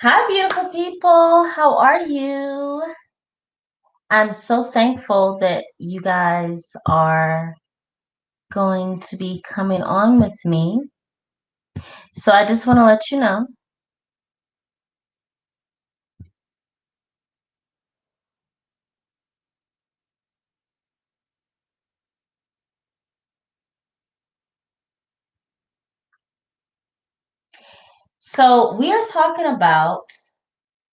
Hi, beautiful people. How are you? I'm so thankful that you guys are going to be coming on with me. So I just want to let you know. So we are talking about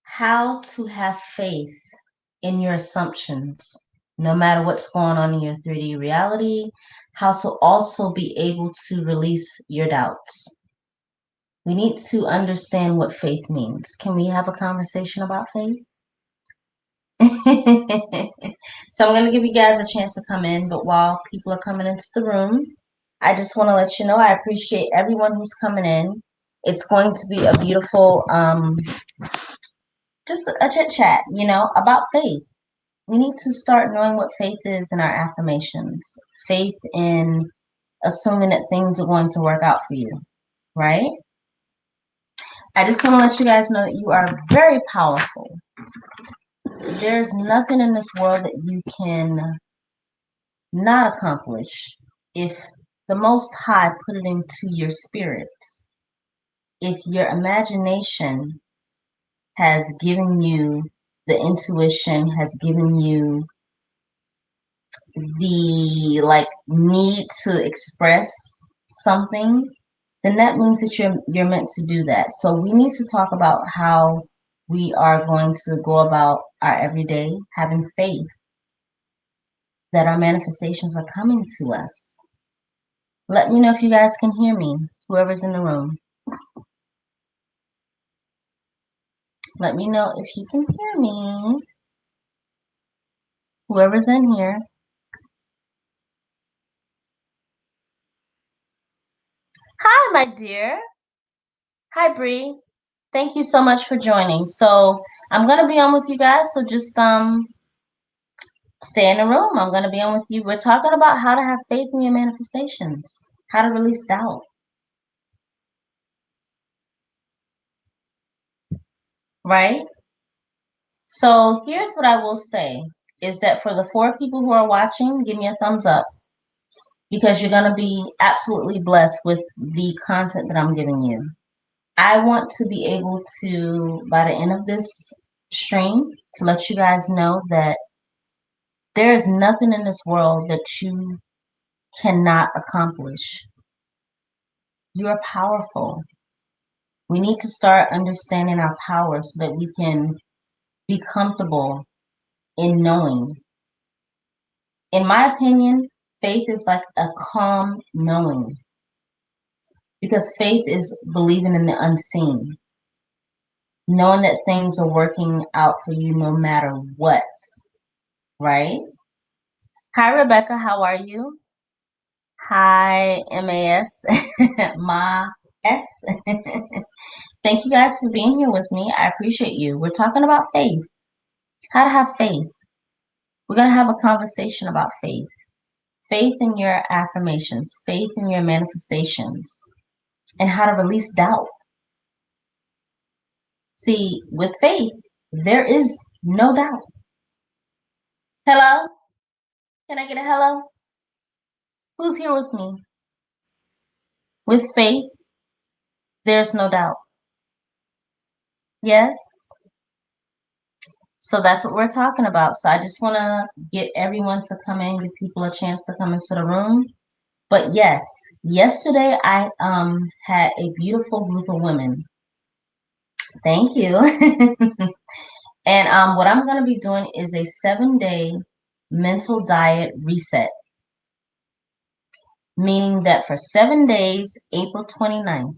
how to have faith in your assumptions, no matter what's going on in your 3D reality, how to also be able to release your doubts. We need to understand what faith means. Can we have a conversation about faith? So I'm going to give you guys a chance to come in, but while people are coming into the room, I just want to let you know I appreciate everyone who's coming in. It's going to be a beautiful, just a chit chat, about faith. We need to start knowing what faith is in our affirmations. Faith in assuming that things are going to work out for you, right? I just want to let you guys know that you are very powerful. There's nothing in this world that you can not accomplish if the Most High put it into your spirit. If your imagination has given you the intuition, has given you the need to express something, then that means that you're meant to do that. So we need to talk about how we are going to go about our everyday having faith that our manifestations are coming to us. Let me know if you guys can hear me, whoever's in the room. Let me know if you can hear me, whoever's in here. Hi, my dear. Hi, Bree. Thank you so much for joining. So I'm gonna be on with you guys. So just stay in the room. I'm gonna be on with you. We're talking about how to have faith in your manifestations, how to release doubt, right? So here's what I will say is that for the 4 people who are watching, give me a thumbs up because you're gonna be absolutely blessed with the content that I'm giving you. I want to be able to, by the end of this stream, to let you guys know that there is nothing in this world that you cannot accomplish. You are powerful. We need to start understanding our power so that we can be comfortable in knowing. In my opinion, faith is like a calm knowing because faith is believing in the unseen, knowing that things are working out for you no matter what, right? Hi, Rebecca. How are you? Hi, MAS, Ma S. Thank you guys for being here with me. I appreciate you. We're talking about faith, how to have faith. We're going to have a conversation about faith, faith in your affirmations, faith in your manifestations, and how to release doubt. See, with faith, there is no doubt. Hello? Can I get a hello? Who's here with me? With faith, there's no doubt. Yes? So that's what we're talking about. So I just want to get everyone to come in, give people a chance to come into the room. But yes, yesterday I had a beautiful group of women. Thank you. And what I'm going to be doing is a 7-day mental diet reset, meaning that for 7 days, April 29th,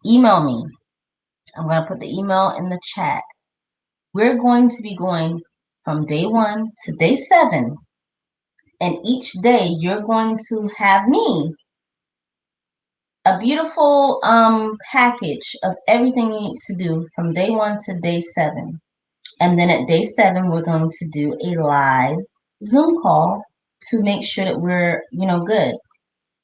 email me. I'm going to put the email in the chat. We're going to be going from day 1 to day 7. And each day you're going to have me a beautiful package of everything you need to do from day 1 to day 7. And then at day 7, we're going to do a live Zoom call to make sure that we're, good.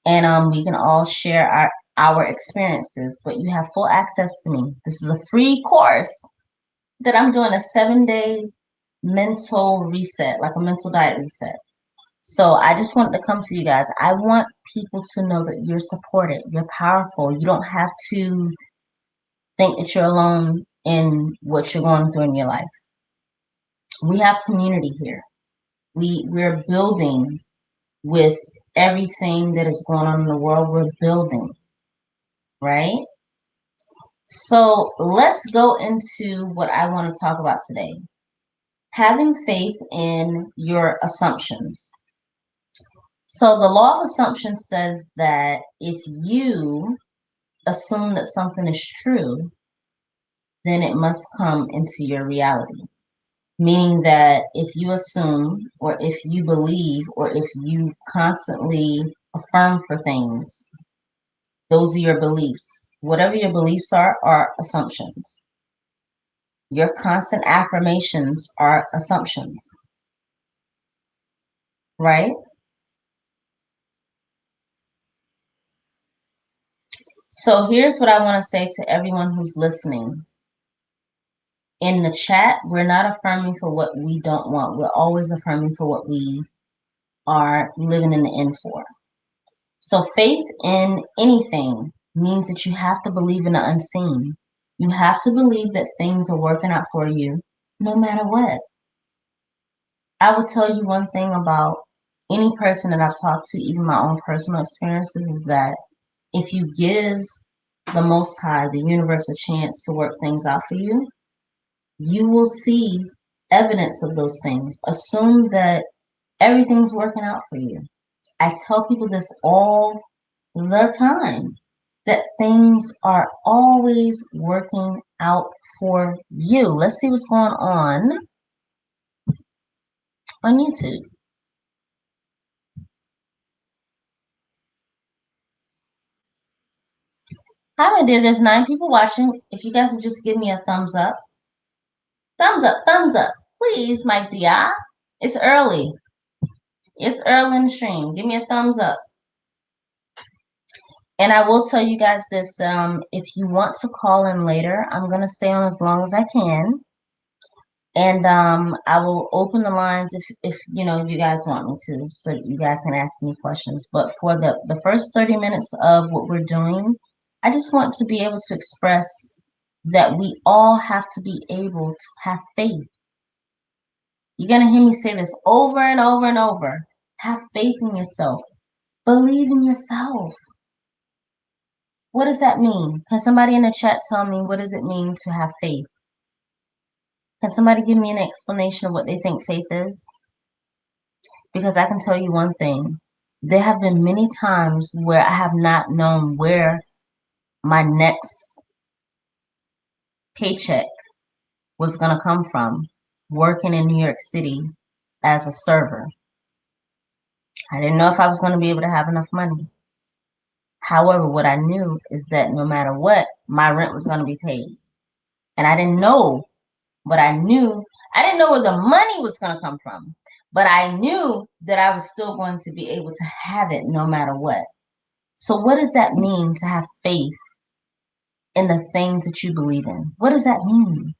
And we can all share our experiences, but you have full access to me. This is a free course that I'm doing, a 7-day mental reset, like a mental diet reset. So I just wanted to come to you guys. I want people to know that you're supported, you're powerful. You don't have to think that you're alone in what you're going through in your life. We have community here. We're building with everything that is going on in the world. We're building, right? So let's go into what I want to talk about today. Having faith in your assumptions. So the law of assumption says that if you assume that something is true, then it must come into your reality. Meaning that if you assume, or if you believe, or if you constantly affirm for things, those are your beliefs. Whatever your beliefs are assumptions. Your constant affirmations are assumptions, right? So here's what I want to say to everyone who's listening. In the chat, we're not affirming for what we don't want. We're always affirming for what we are living in the end for. So faith in anything means that you have to believe in the unseen. You have to believe that things are working out for you no matter what. I will tell you one thing about any person that I've talked to, even my own personal experiences, is that if you give the Most High, the universe, a chance to work things out for you, you will see evidence of those things. Assume that everything's working out for you. I tell people this all the time, that things are always working out for you. Let's see what's going on YouTube. Hi, my dear. There's 9 people watching. If you guys would just give me a thumbs up. Thumbs up, thumbs up. Please, my dear. It's early. It's early in the stream. Give me a thumbs up. And I will tell you guys this, if you want to call in later, I'm going to stay on as long as I can. And I will open the lines if you know you guys want me to, so you guys can ask me questions. But for the first 30 minutes of what we're doing, I just want to be able to express that we all have to be able to have faith. You're going to hear me say this over and over and over. Have faith in yourself. Believe in yourself. What does that mean? Can somebody in the chat tell me, what does it mean to have faith? Can somebody give me an explanation of what they think faith is? Because I can tell you one thing. There have been many times where I have not known where my next paycheck was going to come from, working in New York City as a server. I didn't know if I was going to be able to have enough money. However, what I knew is that no matter what, my rent was going to be paid. And I didn't know, but I knew, I didn't know where the money was going to come from. But I knew that I was still going to be able to have it no matter what. So what does that mean to have faith in the things that you believe in? What does that mean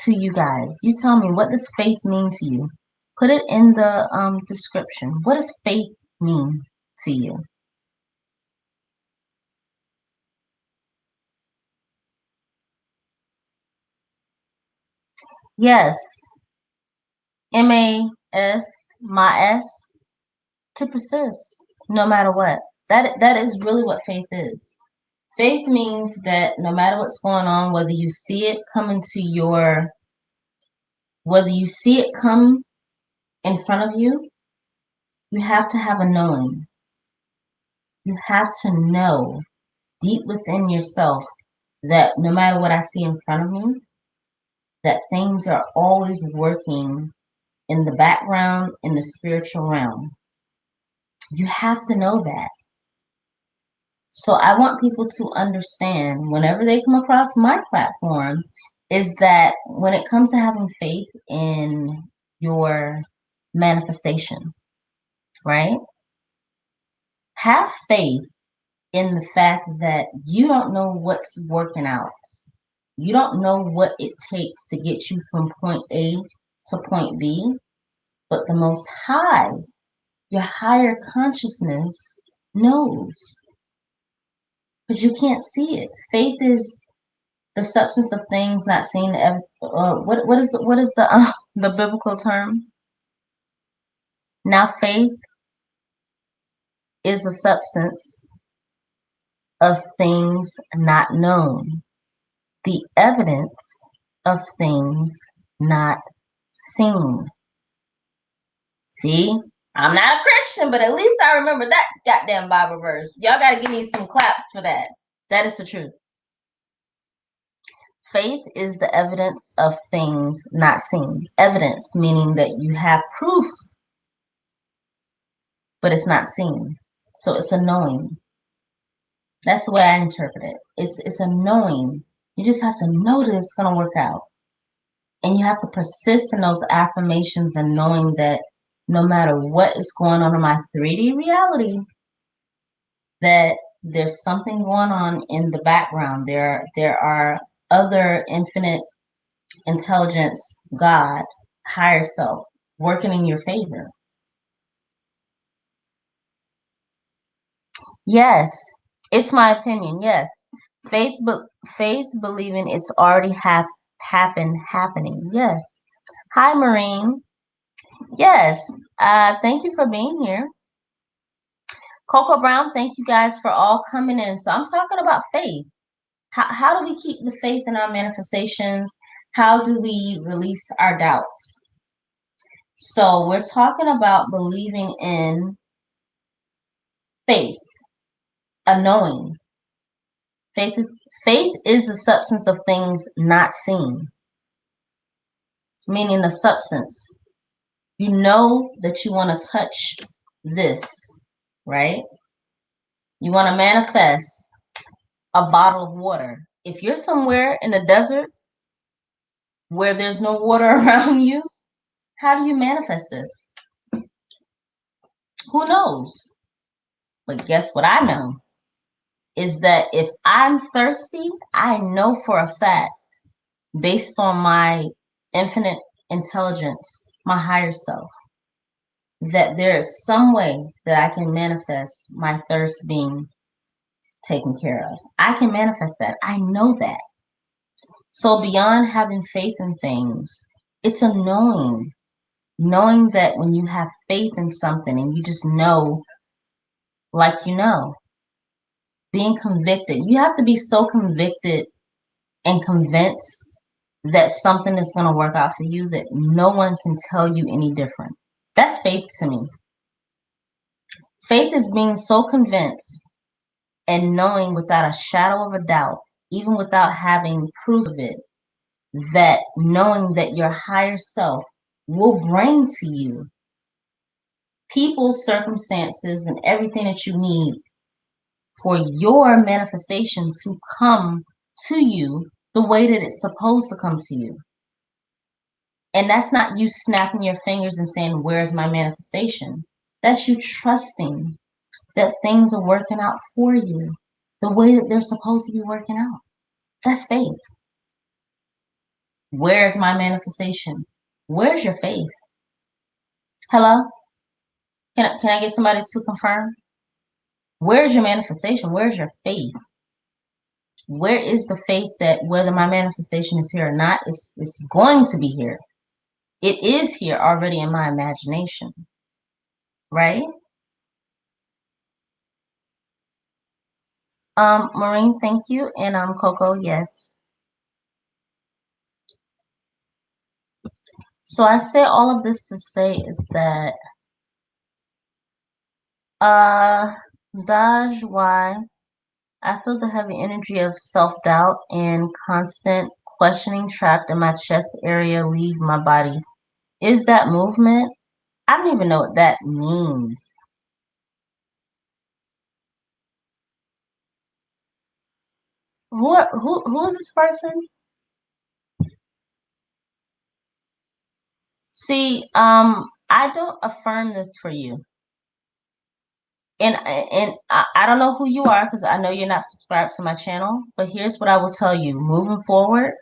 to you guys? You tell me, what does faith mean to you? Put it in the description. What does faith mean to you? Yes, M-A-S, my S, to persist, no matter what. That is really what faith is. Faith means that no matter what's going on, whether you see it come in front of you, you have to have a knowing. You have to know deep within yourself that no matter what I see in front of me, that things are always working in the background, in the spiritual realm. You have to know that. So I want people to understand whenever they come across my platform is that when it comes to having faith in your manifestation, right? Have faith in the fact that you don't know what's working out. You don't know what it takes to get you from point A to point B, but the Most High, your higher consciousness, knows because you can't see it. Faith is the substance of things not seen. What is the biblical term? Now, faith is the substance of things not known, the evidence of things not seen. See, I'm not a Christian, but at least I remember that goddamn Bible verse. Y'all got to give me some claps for that. That is the truth. Faith is the evidence of things not seen. Evidence meaning that you have proof, but it's not seen. So it's a knowing. That's the way I interpret it. It's a knowing. You just have to know that it's gonna work out. And you have to persist in those affirmations and knowing that no matter what is going on in my 3D reality, that there's something going on in the background. There are other infinite intelligence, God, higher self, working in your favor. Yes, it's my opinion. Yes, faith believing it's already happening. Yes. Hi, Marine. Yes. Thank you for being here. Coco Brown, thank you guys for all coming in. So I'm talking about faith. How do we keep the faith in our manifestations? How do we release our doubts? So we're talking about believing in faith, a knowing. Faith is, faith is the substance of things not seen, meaning the substance. You know that you want to touch this, right? You want to manifest a bottle of water. If you're somewhere in the desert where there's no water around you, how do you manifest this? Who knows? But guess what I know is that if I'm thirsty, I know for a fact, based on my infinite intelligence, my higher self, that there is some way that I can manifest my thirst being taken care of. I can manifest that. I know that. So beyond having faith in things, it's a knowing that when you have faith in something and you just know, like being convicted, you have to be so convicted and convinced that something is going to work out for you that no one can tell you any different. That's faith to me. Faith is being so convinced and knowing without a shadow of a doubt, even without having proof of it, that knowing that your higher self will bring to you people, circumstances, and everything that you need for your manifestation to come to you the way that it's supposed to come to you. And that's not you snapping your fingers and saying, "Where's my manifestation?" That's you trusting that things are working out for you the way that they're supposed to be working out. That's faith. Where's my manifestation? Where's your faith? Hello? Can I get somebody to confirm? Where's your manifestation? Where's your faith? Where is the faith that whether my manifestation is here or not, it's going to be here? It is here already in my imagination, right? Maureen, thank you. And Coco, yes. So I say all of this to say is that Daj, why I feel the heavy energy of self-doubt and constant questioning trapped in my chest area leave my body. Is that movement? I don't even know what that means. Who is this person? See, I don't affirm this for you. And I don't know who you are because I know you're not subscribed to my channel, but here's what I will tell you. Moving forward,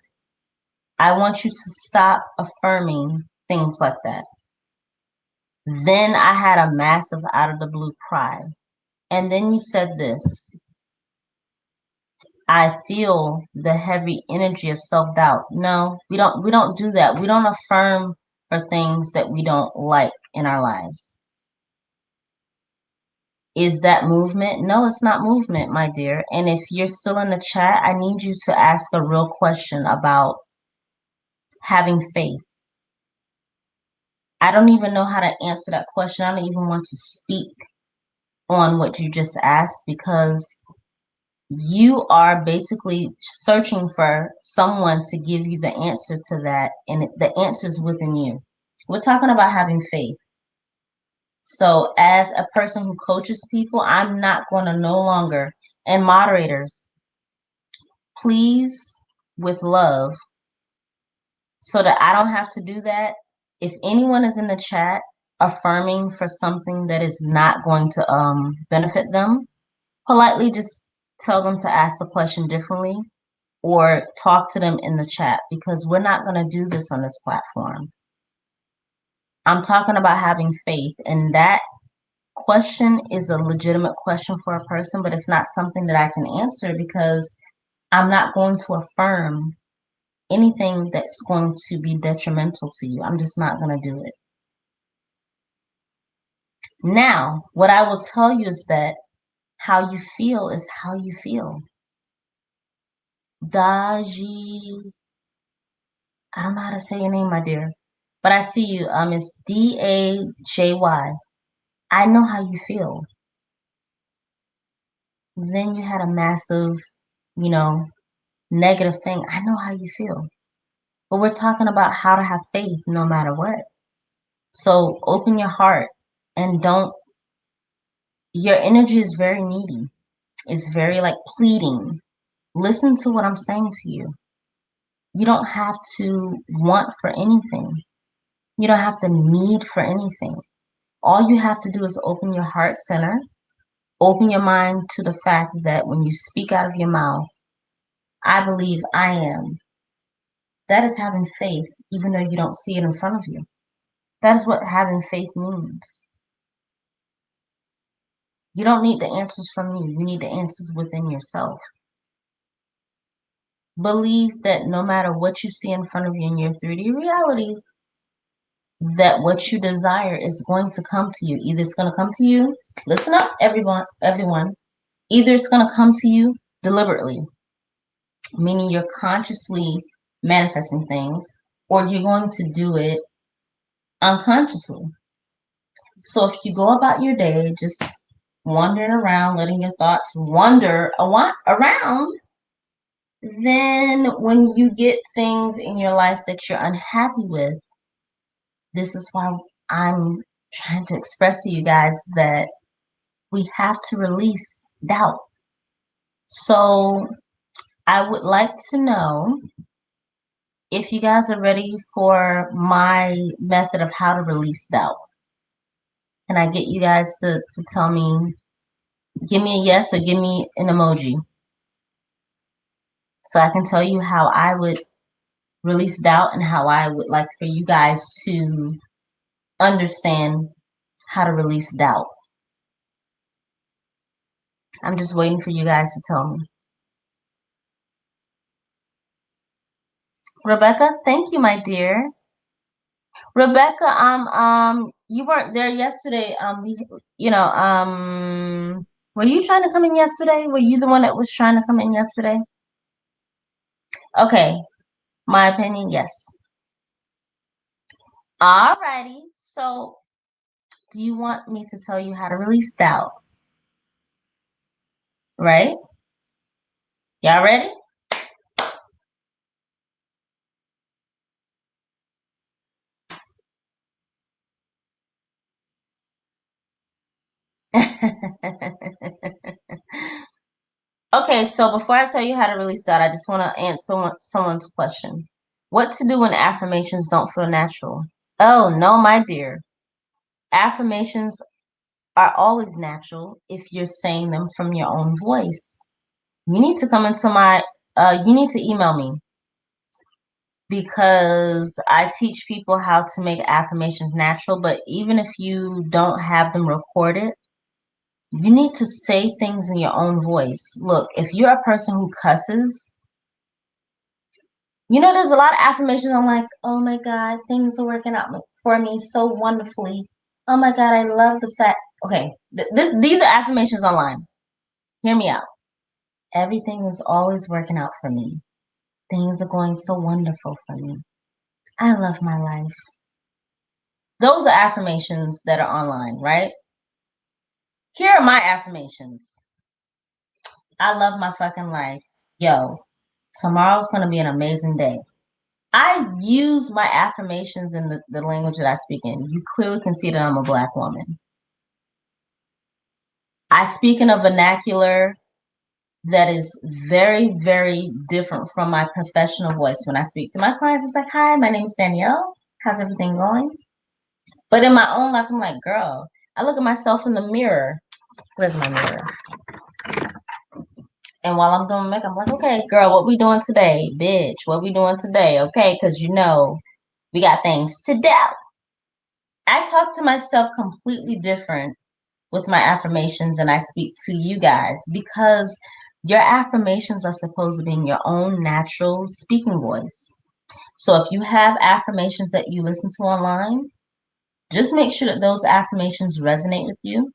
I want you to stop affirming things like that. Then I had a massive out of the blue cry. And then you said this, I feel the heavy energy of self-doubt. No, we don't do that. We don't affirm for things that we don't like in our lives. Is that movement? No, it's not movement, my dear. And if you're still in the chat, I need you to ask a real question about having faith. I don't even know how to answer that question. I don't even want to speak on what you just asked because you are basically searching for someone to give you the answer to that, and the answer is within you. We're talking about having faith. So as a person who coaches people, I'm not going to no longer, and moderators, please, with love, so that I don't have to do that. If anyone is in the chat affirming for something that is not going to benefit them, politely just tell them to ask the question differently or talk to them in the chat, because we're not going to do this on this platform. I'm talking about having faith, and that question is a legitimate question for a person, but it's not something that I can answer because I'm not going to affirm anything that's going to be detrimental to you. I'm just not going to do it. Now, what I will tell you is that how you feel is how you feel. Daji, I don't know how to say your name, my dear, but I see you. It's Dajy. I know how you feel. Then you had a massive, you know, negative thing. I know how you feel. But we're talking about how to have faith no matter what. So open your heart and don't, your energy is very needy. It's very like pleading. Listen to what I'm saying to you. You don't have to want for anything. You don't have to need for anything. All you have to do is open your heart center, open your mind to the fact that when you speak out of your mouth, I believe I am. That is having faith, even though you don't see it in front of you. That is what having faith means. You don't need the answers from me. You need the answers within yourself. Believe that no matter what you see in front of you in your 3D reality, that what you desire is going to come to you. Either it's going to come to you, listen up, everyone. Either it's going to come to you deliberately, meaning you're consciously manifesting things, or you're going to do it unconsciously. So if you go about your day just wandering around, letting your thoughts wander around, then when you get things in your life that you're unhappy with, this is why I'm trying to express to you guys that we have to release doubt. So I would like to know if you guys are ready for my method of how to release doubt. Can I get you guys to tell me, give me a yes or give me an emoji so I can tell you how I would release doubt and how I would like for you guys to understand how to release doubt. I'm just waiting for you guys to tell me. Rebecca, thank you, my dear. Rebecca, you weren't there yesterday. Were you trying to come in yesterday? Were you the one that was trying to come in yesterday? Okay, my opinion, yes. Alrighty, so do you want me to tell you how to release doubt? Right? Y'all ready? Okay, so before I tell you how to release doubt, I just want to answer someone's question. What to do when affirmations don't feel natural? Oh, no, my dear. Affirmations are always natural if you're saying them from your own voice. You need to come into you need to email me because I teach people how to make affirmations natural. But even if you don't have them recorded, you need to say things in your own voice. Look, if you're a person who cusses, there's a lot of affirmations. I'm like, oh my God, things are working out for me so wonderfully. Oh my God, I love the fact. Okay, these are affirmations online. Hear me out. Everything is always working out for me. Things are going so wonderful for me. I love my life. Those are affirmations that are online, right? Here are my affirmations. I love my fucking life. Yo, tomorrow's going to be an amazing day. I use my affirmations in the language that I speak in. You clearly can see that I'm a Black woman. I speak in a vernacular that is very, very different from my professional voice. When I speak to my clients, it's like, hi, my name is Danielle. How's everything going? But in my own life, I'm like, girl, I look at myself in the mirror. Where's my mirror? And while I'm doing makeup, I'm like, okay, girl, what we doing today? Bitch, what we doing today? Okay, because we got things to do. I talk to myself completely different with my affirmations and I speak to you guys because your affirmations are supposed to be in your own natural speaking voice. So if you have affirmations that you listen to online, just make sure that those affirmations resonate with you.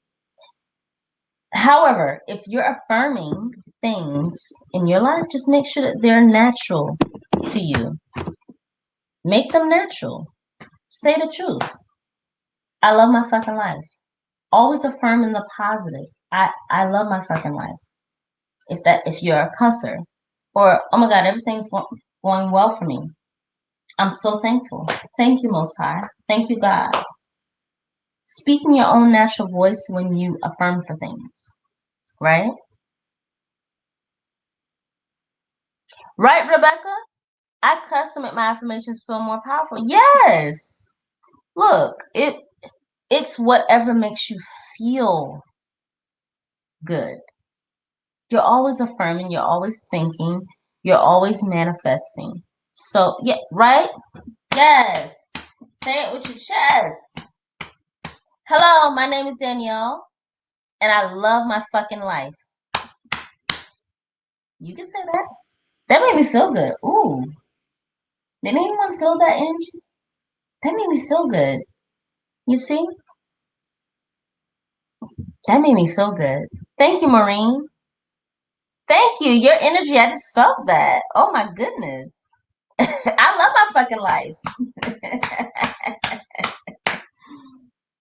However, if you're affirming things in your life, just make sure that they're natural to you. Make them natural. Say the truth. I love my fucking life. Always affirm in the positive. I love my fucking life. If you're a cusser, or oh my God, everything's going well for me. I'm so thankful. Thank you, Most High. Thank you, God. Speak in your own natural voice when you affirm for things, right? Right, Rebecca? I custom make my affirmations feel more powerful. Yes. Look, it's whatever makes you feel good. You're always affirming, you're always thinking, you're always manifesting. So, yeah, right? Yes. Say it with your chest. Hello, my name is Danielle, and I love my fucking life. You can say that. That made me feel good. Ooh. Did anyone feel that energy? That made me feel good. You see? That made me feel good. Thank you, Maureen. Thank you. Your energy, I just felt that. Oh my goodness. I love my fucking life.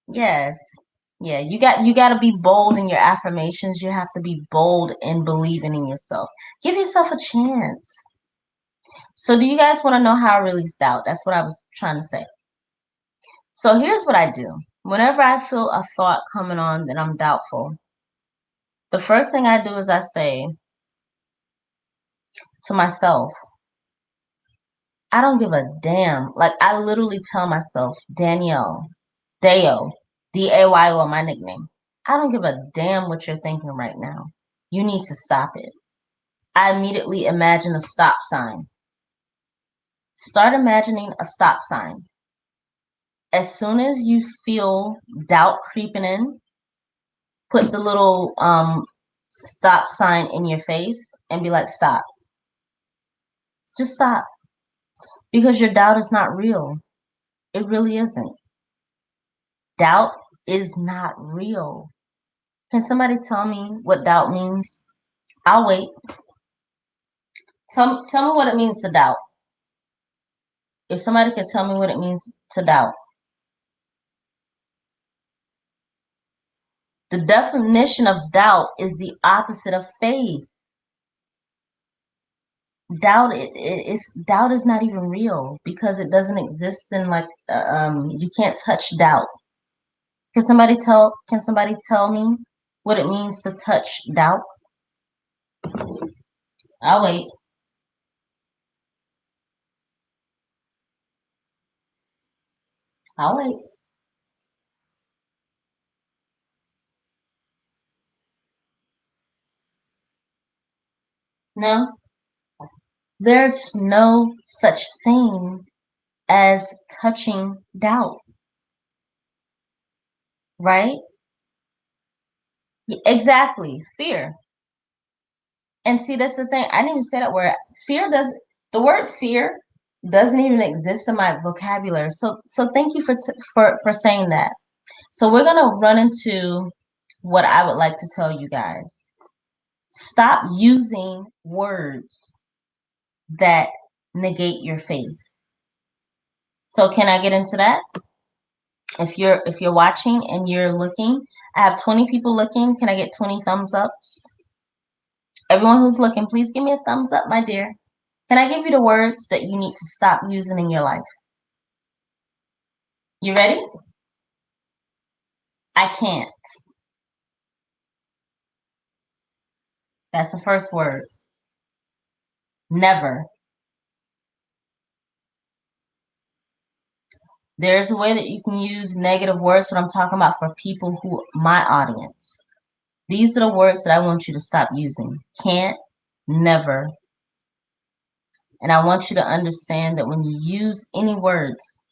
Yes. Yeah, you got to be bold in your affirmations. You have to be bold in believing in yourself. Give yourself a chance. So do you guys want to know how I release doubt? That's what I was trying to say. So here's what I do. Whenever I feel a thought coming on that I'm doubtful, the first thing I do is I say to myself, I don't give a damn. Like I literally tell myself, Danielle, Dayo, Dayo, my nickname. I don't give a damn what you're thinking right now. You need to stop it. I immediately imagine a stop sign. Start imagining a stop sign. As soon as you feel doubt creeping in, put the little stop sign in your face and be like, stop. Just stop. Because your doubt is not real. It really isn't. Doubt is not real. Can somebody tell me what doubt means? I'll wait. Tell me what it means to doubt. If somebody could tell me what it means to doubt. The definition of doubt is the opposite of faith. Doubt is not even real because it doesn't exist in you can't touch doubt. Can somebody tell me what it means to touch doubt? I'll wait. I'll wait. No, there's no such thing as touching doubt, right? Exactly. Fear. And see, that's the thing. I didn't even say that word. The word fear doesn't even exist in my vocabulary. So thank you for saying that. So we're gonna run into what I would like to tell you guys. Stop using words that negate your faith. So can I get into that? If you're watching and you're looking, I have 20 people looking. Can I get 20 thumbs ups? Everyone who's looking, please give me a thumbs up, my dear. Can I give you the words that you need to stop using in your life? You ready? I can't. That's the first word. Never. There's a way that you can use negative words, but I'm talking about for people who, my audience. These are the words that I want you to stop using. Can't, never. And I want you to understand that when you use any words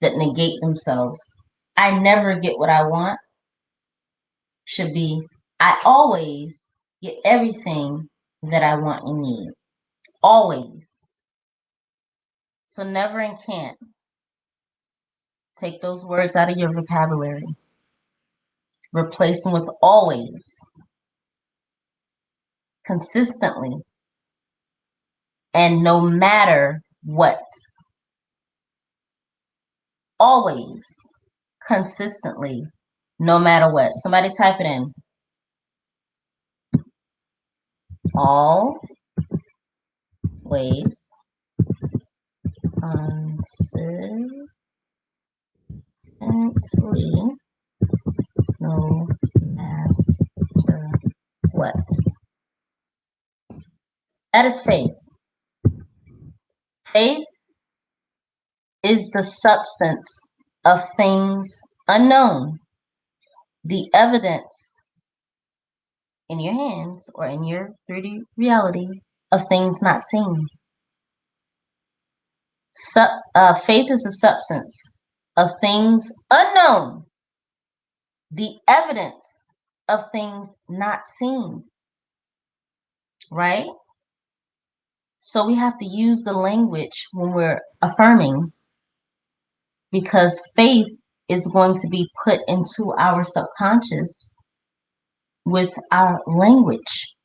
that negate themselves, I never get what I want should be, I always get everything that I want and need. Always. So never and can't. Take those words out of your vocabulary. Replace them with always, consistently, and no matter what. Always, consistently, no matter what. Somebody type it in. Always, consistently, no matter what. That is faith. Faith is the substance of things unknown, the evidence in your hands or in your 3D reality of things not seen. Faith is the substance of things unknown, the evidence of things not seen, right? So we have to use the language when we're affirming, because faith is going to be put into our subconscious with our language,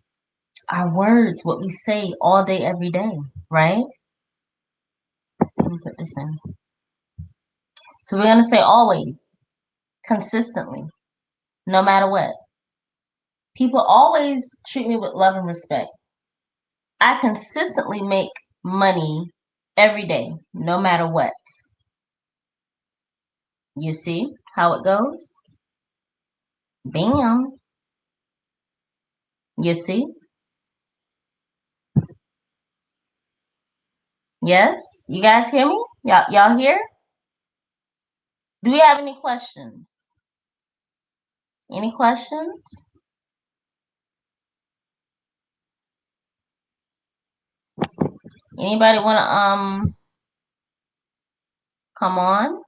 our words, what we say all day, every day, right? Let me put this in. So we're going to say always, consistently, no matter what. People always treat me with love and respect. I consistently make money every day, no matter what. You see how it goes? Bam. You see? Yes? You guys hear me? Y'all hear? Do we have any questions? Any questions? Anybody want to come on?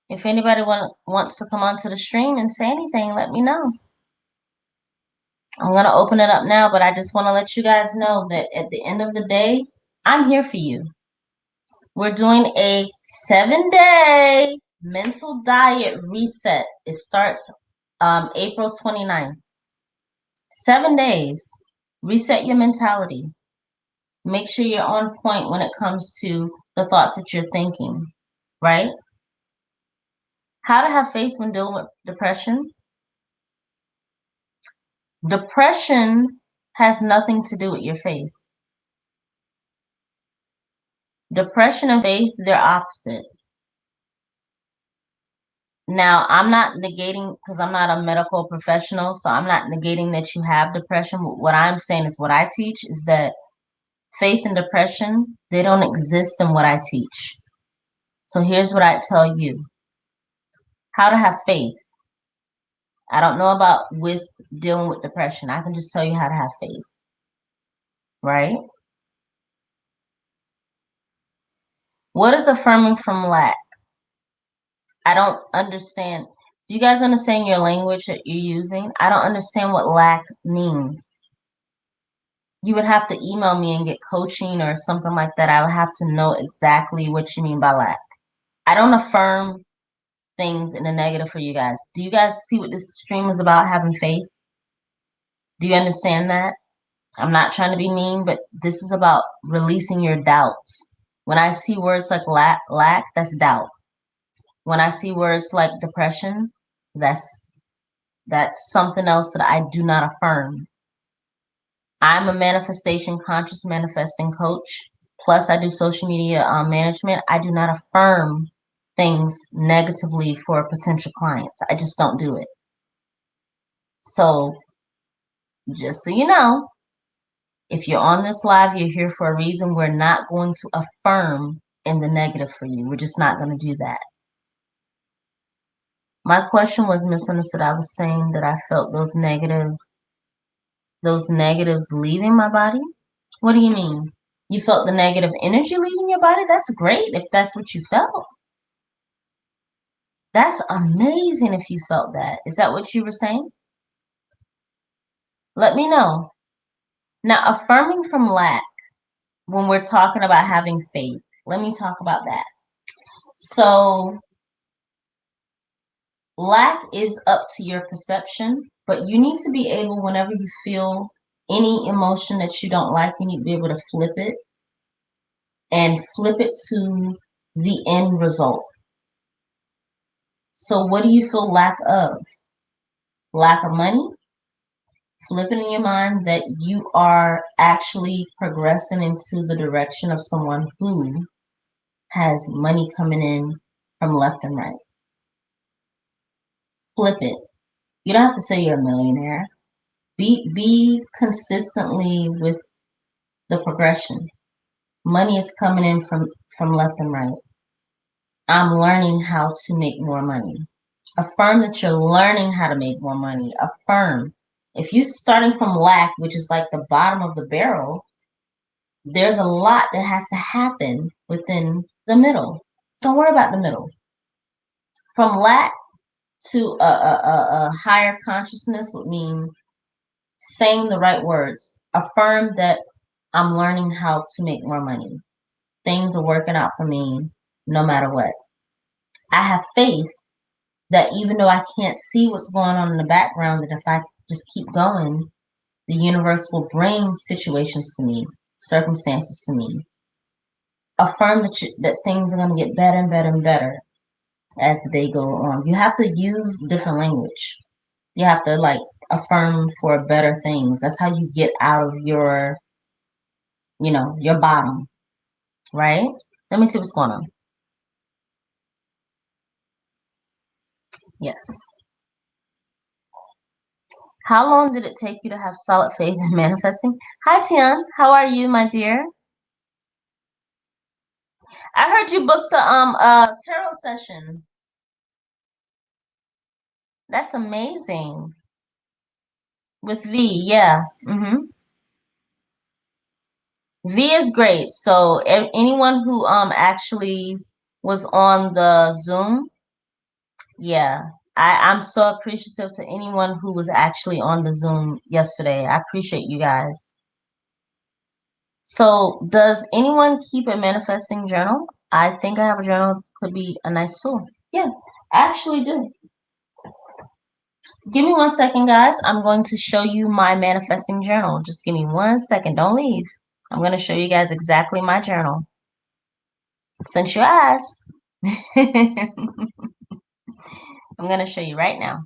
If anybody wants to come onto the stream and say anything, let me know. I'm going to open it up now, but I just want to let you guys know that at the end of the day, I'm here for you. We're doing a 7-day mental diet reset. It starts April 29th. 7 days. Reset your mentality. Make sure you're on point when it comes to the thoughts that you're thinking, right? How to have faith when dealing with depression. Depression has nothing to do with your faith. Depression and faith, they're opposite. Now, I'm not negating, because I'm not a medical professional, so I'm not negating that you have depression. What I'm saying is what I teach is that faith and depression, they don't exist in what I teach. So here's what I tell you. How to have faith. I don't know about with dealing with depression. I can just tell you how to have faith, right? What is affirming from lack? I don't understand. Do you guys understand your language that you're using? I don't understand what lack means. You would have to email me and get coaching or something like that. I would have to know exactly what you mean by lack. I don't affirm things in the negative for you guys. Do you guys see what this stream is about, having faith? Do you understand that? I'm not trying to be mean, but this is about releasing your doubts. When I see words like lack, that's doubt. When I see words like depression, that's something else that I do not affirm. I'm a manifestation, conscious manifesting coach. Plus, I do social media management. I do not affirm things negatively for potential clients. I just don't do it. So, just so you know, if you're on this live, you're here for a reason. We're not going to affirm in the negative for you. We're just not going to do that. My question was misunderstood. I was saying that I felt those negatives leaving my body. What do you mean? You felt the negative energy leaving your body? That's great if that's what you felt. That's amazing if you felt that. Is that what you were saying? Let me know. Now, affirming from lack, when we're talking about having faith, let me talk about that. So, lack is up to your perception, but you need to be able, whenever you feel any emotion that you don't like, you need to be able to flip it and flip it to the end result. So, what do you feel lack of? Lack of money? Flip it in your mind that you are actually progressing into the direction of someone who has money coming in from left and right. Flip it. You don't have to say you're a millionaire. Be consistently with the progression. Money is coming in from left and right. I'm learning how to make more money. Affirm that you're learning how to make more money. Affirm. If you're starting from lack, which is like the bottom of the barrel, there's a lot that has to happen within the middle. Don't worry about the middle. From lack to a higher consciousness would mean saying the right words. Affirm that I'm learning how to make more money. Things are working out for me no matter what. I have faith that even though I can't see what's going on in the background, that if I just keep going, the universe will bring situations to me, circumstances to me. Affirm that things are going to get better and better and better as the day goes on. You have to use different language. You have to affirm for better things. That's how you get out of your bottom, right? Let me see what's going on. Yes. How long did it take you to have solid faith in manifesting? Hi, Tian. How are you, my dear? I heard you booked the tarot session. That's amazing. With V, yeah. V is great. So anyone who actually was on the Zoom, yeah. I'm so appreciative to anyone who was actually on the Zoom yesterday. I appreciate you guys. So does anyone keep a manifesting journal? I think I have a journal. Could be a nice tool. Yeah, I actually do. Give me 1 second, guys. I'm going to show you my manifesting journal. Just give me 1 second. Don't leave. I'm going to show you guys exactly my journal. Since you asked, I'm going to show you right now.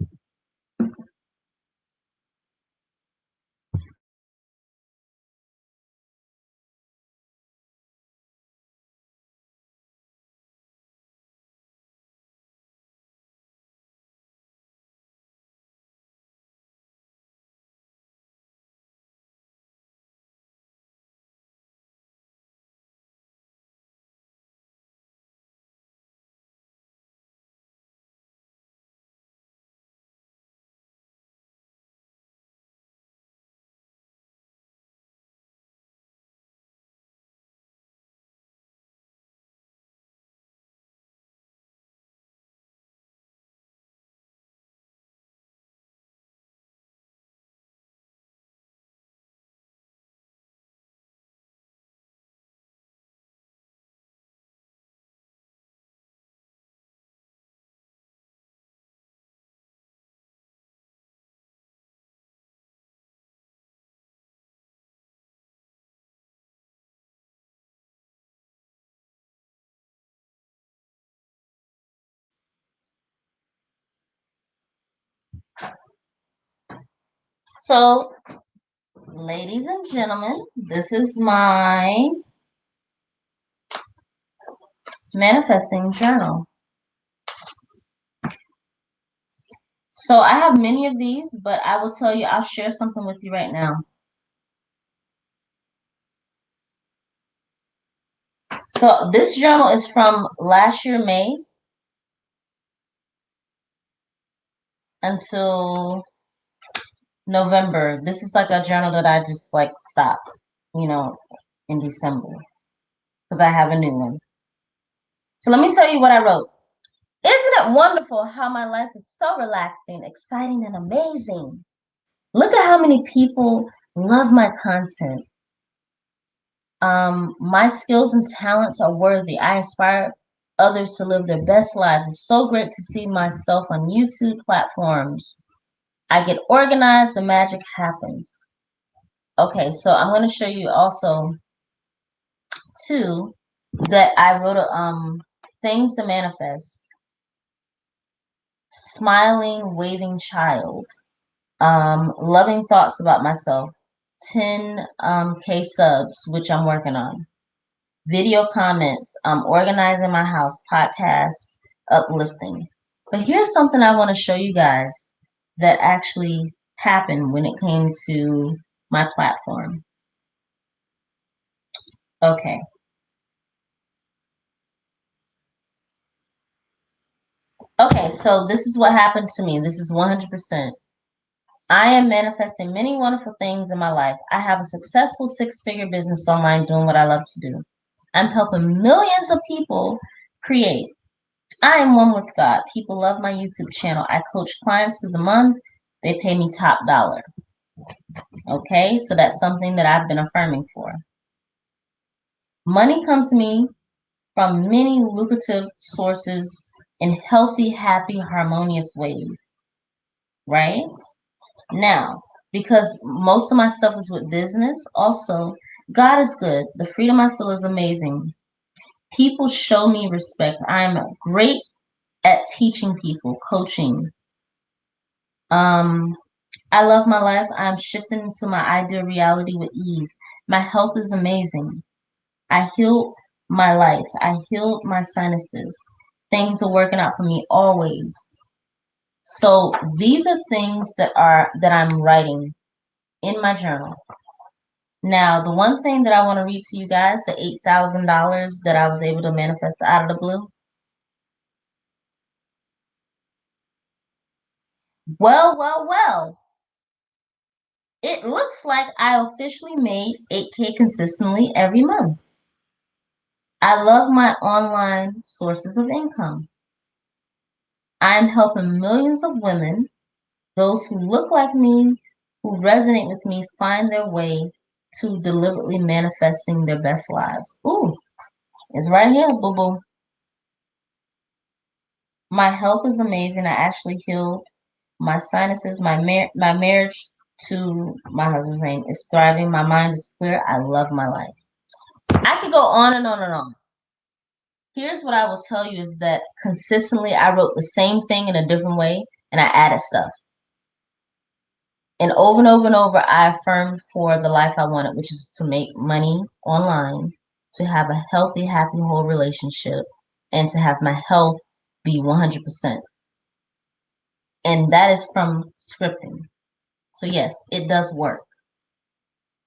So, ladies and gentlemen, this is my manifesting journal. So I have many of these, but I will tell you, I'll share something with you right now. So this journal is from last year, May, until November. This is like a journal that I just like stopped, in December, because I have a new one. So let me tell you what I wrote. Isn't it wonderful how my life is so relaxing, exciting, and amazing? Look at how many people love my content. My skills and talents are worthy. I inspire others to live their best lives. It's so great to see myself on YouTube platforms. I get organized, the magic happens. Okay, so I'm going to show you also too that I wrote things to manifest. Smiling, waving child. Loving thoughts about myself. 10K subs, which I'm working on. Video comments, organizing my house, podcasts, uplifting. But here's something I want to show you guys that actually happened when it came to my platform. Okay. Okay, so this is what happened to me. This is 100%. I am manifesting many wonderful things in my life. I have a successful six-figure business online doing what I love to do. I'm helping millions of people create. I am one with God. People love my YouTube channel. I coach clients through the month. They pay me top dollar. Okay, so that's something that I've been affirming for. Money comes to me from many lucrative sources in healthy, happy, harmonious ways. Right? Now, because most of my stuff is with business, also, God is good. The freedom I feel is amazing. People show me respect. I'm great at teaching people, coaching. I love my life. I'm shifting into my ideal reality with ease. My health is amazing. I healed my life. I healed my sinuses. Things are working out for me always. So these are things that I'm writing in my journal. Now, the one thing that I want to read to you guys, the $8,000 that I was able to manifest out of the blue. Well. It looks like I officially made 8K consistently every month. I love my online sources of income. I'm helping millions of women, those who look like me, who resonate with me, find their way to deliberately manifesting their best lives. Ooh, it's right here, boo-boo. My health is amazing. I actually healed my sinuses. My marriage to my husband's name is thriving. My mind is clear. I love my life. I could go on and on and on. Here's what I will tell you is that consistently I wrote the same thing in a different way and I added stuff. And over, I affirmed for the life I wanted, which is to make money online, to have a healthy, happy, whole relationship, and to have my health be 100%. And that is from scripting. So yes, it does work.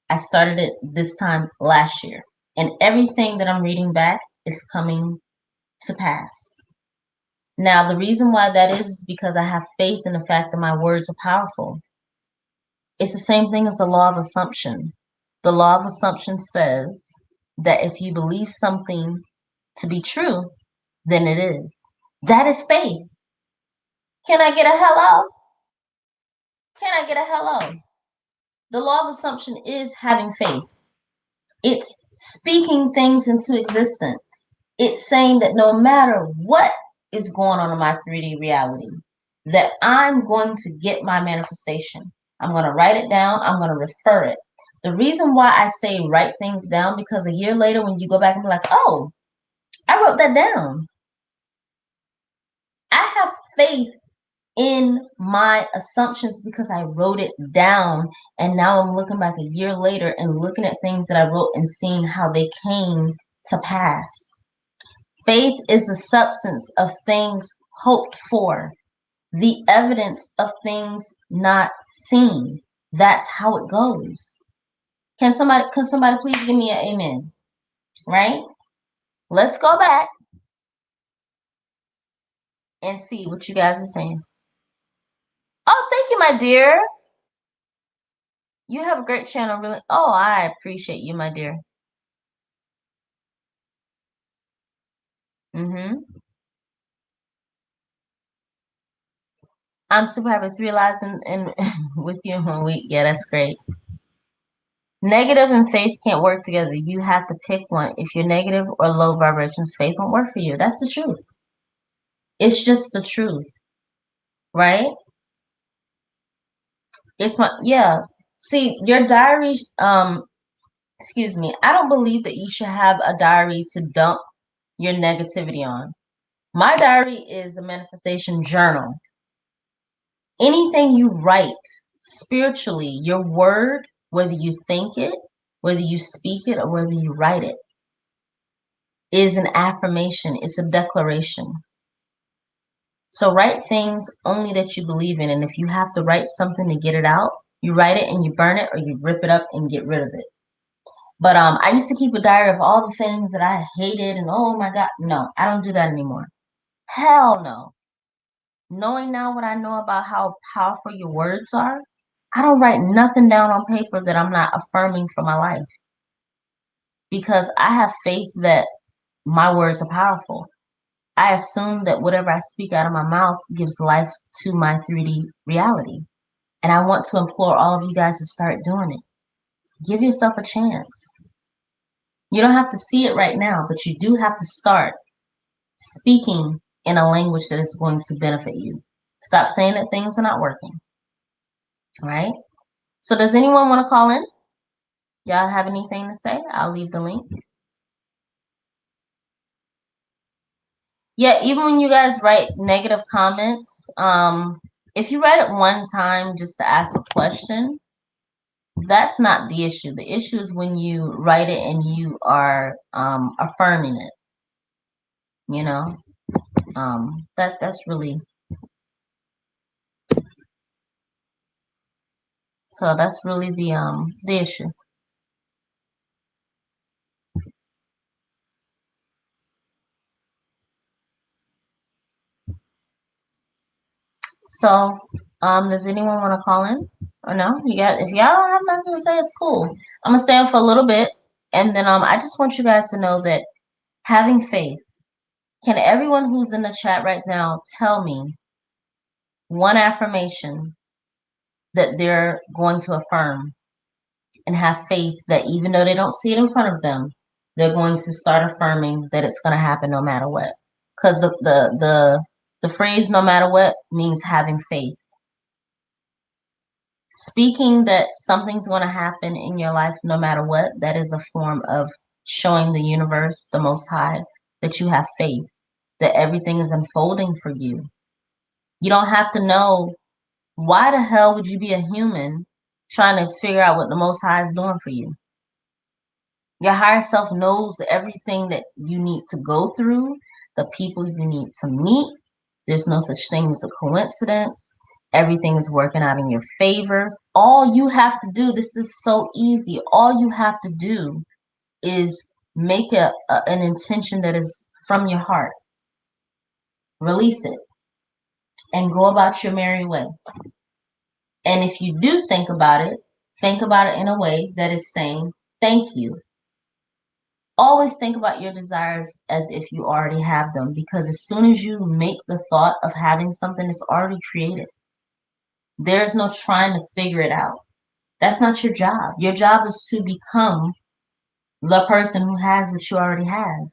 I started it this time last year. And everything that I'm reading back is coming to pass. Now, the reason why that is because I have faith in the fact that my words are powerful. It's the same thing as the law of assumption. The law of assumption says that if you believe something to be true, then it is. That is faith. Can I get a hello? Can I get a hello? The law of assumption is having faith. It's speaking things into existence. It's saying that no matter what is going on in my 3D reality, that I'm going to get my manifestation. I'm going to write it down. I'm going to refer it. The reason why I say write things down, because a year later, when you go back and be like, oh, I wrote that down. I have faith in my assumptions because I wrote it down, and now I'm looking back a year later and looking at things that I wrote and seeing how they came to pass. Faith is the substance of things hoped for, the evidence of things not seen. That's how it goes. Can somebody please give me an amen? Right? Let's go back and see what you guys are saying. Oh, thank you, my dear. You have a great channel, really. Oh, I appreciate you, my dear. I'm super happy. 3 lives and with you in 1 week. Yeah, that's great. Negative and faith can't work together. You have to pick one. If you're negative or low vibrations, faith won't work for you. That's the truth. It's just the truth, right? Yeah. See, your diary, excuse me, I don't believe that you should have a diary to dump your negativity on. My diary is a manifestation journal. Anything you write spiritually, your word, whether you think it, whether you speak it, or whether you write it, is an affirmation. It's a declaration. So write things only that you believe in. And if you have to write something to get it out, you write it and you burn it, or you rip it up and get rid of it. But I used to keep a diary of all the things that I hated and oh my God, no, I don't do that anymore. Hell no. Knowing now what I know about how powerful your words are, I don't write nothing down on paper that I'm not affirming for my life. Because I have faith that my words are powerful. I assume that whatever I speak out of my mouth gives life to my 3D reality. And I want to implore all of you guys to start doing it. Give yourself a chance. You don't have to see it right now, but you do have to start speaking in a language that is going to benefit you. Stop saying that things are not working. All right? So does anyone want to call in? Y'all have anything to say? I'll leave the link. Yeah, even when you guys write negative comments, if you write it one time just to ask a question, that's not the issue. The issue is when you write it and you are affirming it. You know, that's really, so that's really the issue. So, does anyone want to call in? Or no? If y'all don't have nothing to say, it's cool. I'm gonna stay on for a little bit, and then I just want you guys to know that having faith. Can everyone who's in the chat right now tell me one affirmation that they're going to affirm and have faith that even though they don't see it in front of them, they're going to start affirming that it's going to happen no matter what? Because the phrase "no matter what" means having faith. Speaking that something's going to happen in your life no matter what, that is a form of showing the universe, the Most High, that you have faith, that everything is unfolding for you. You don't have to know. Why the hell would you be a human trying to figure out what the Most High is doing for you? Your higher self knows everything that you need to go through, the people you need to meet. There's no such thing as a coincidence. Everything is working out in your favor. All you have to do, this is so easy. All you have to do is make an intention that is from your heart. Release it and go about your merry way. And if you do think about it in a way that is saying, thank you. Always think about your desires as if you already have them, because as soon as you make the thought of having something, it's already created. There's no trying to figure it out. That's not your job. Your job is to become the person who has what you already have,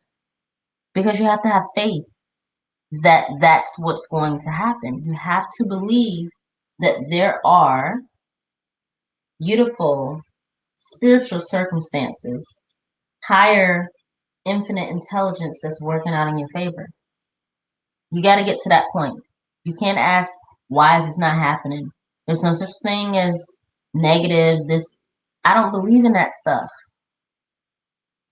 because you have to have faith that that's what's going to happen. You have to believe that there are beautiful spiritual circumstances, higher infinite intelligence that's working out in your favor. You got to get to that point. You can't ask Why is this not happening? There's no such thing as negative. I don't believe in that stuff.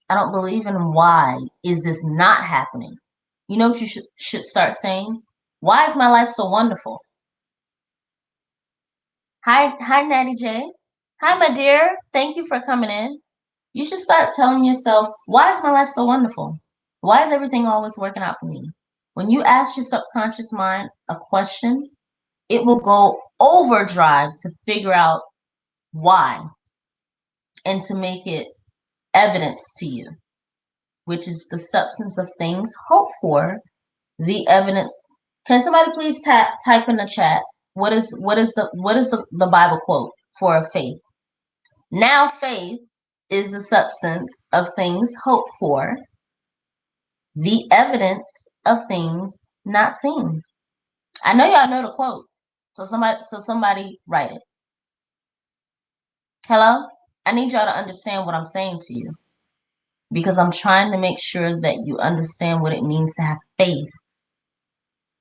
I don't believe in why is this not happening. You know what you should start saying? Why is my life so wonderful? Hi, Natty J. Hi, my dear. Thank you for coming in. You should start telling yourself, why is my life so wonderful? Why is everything always working out for me? When you ask your subconscious mind a question, it will go overdrive to figure out why and to make it evidence to you, which is the substance of things hoped for, the evidence. Can somebody please type in the chat what is the Bible quote for a faith? Now faith is the substance of things hoped for, the evidence of things not seen. I know y'all know the quote. So somebody write it. Hello? I need y'all to understand what I'm saying to you, because I'm trying to make sure that you understand what it means to have faith.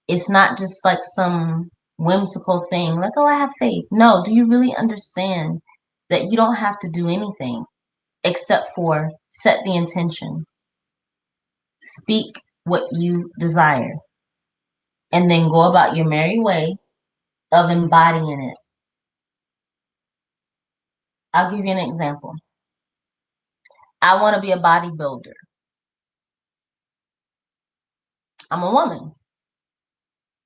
It's not just like some whimsical thing, like, oh, I have faith. No, do you really understand that you don't have to do anything except for set the intention, speak what you desire, and then go about your merry way of embodying it? I'll give you an example. I want to be a bodybuilder. I'm a woman.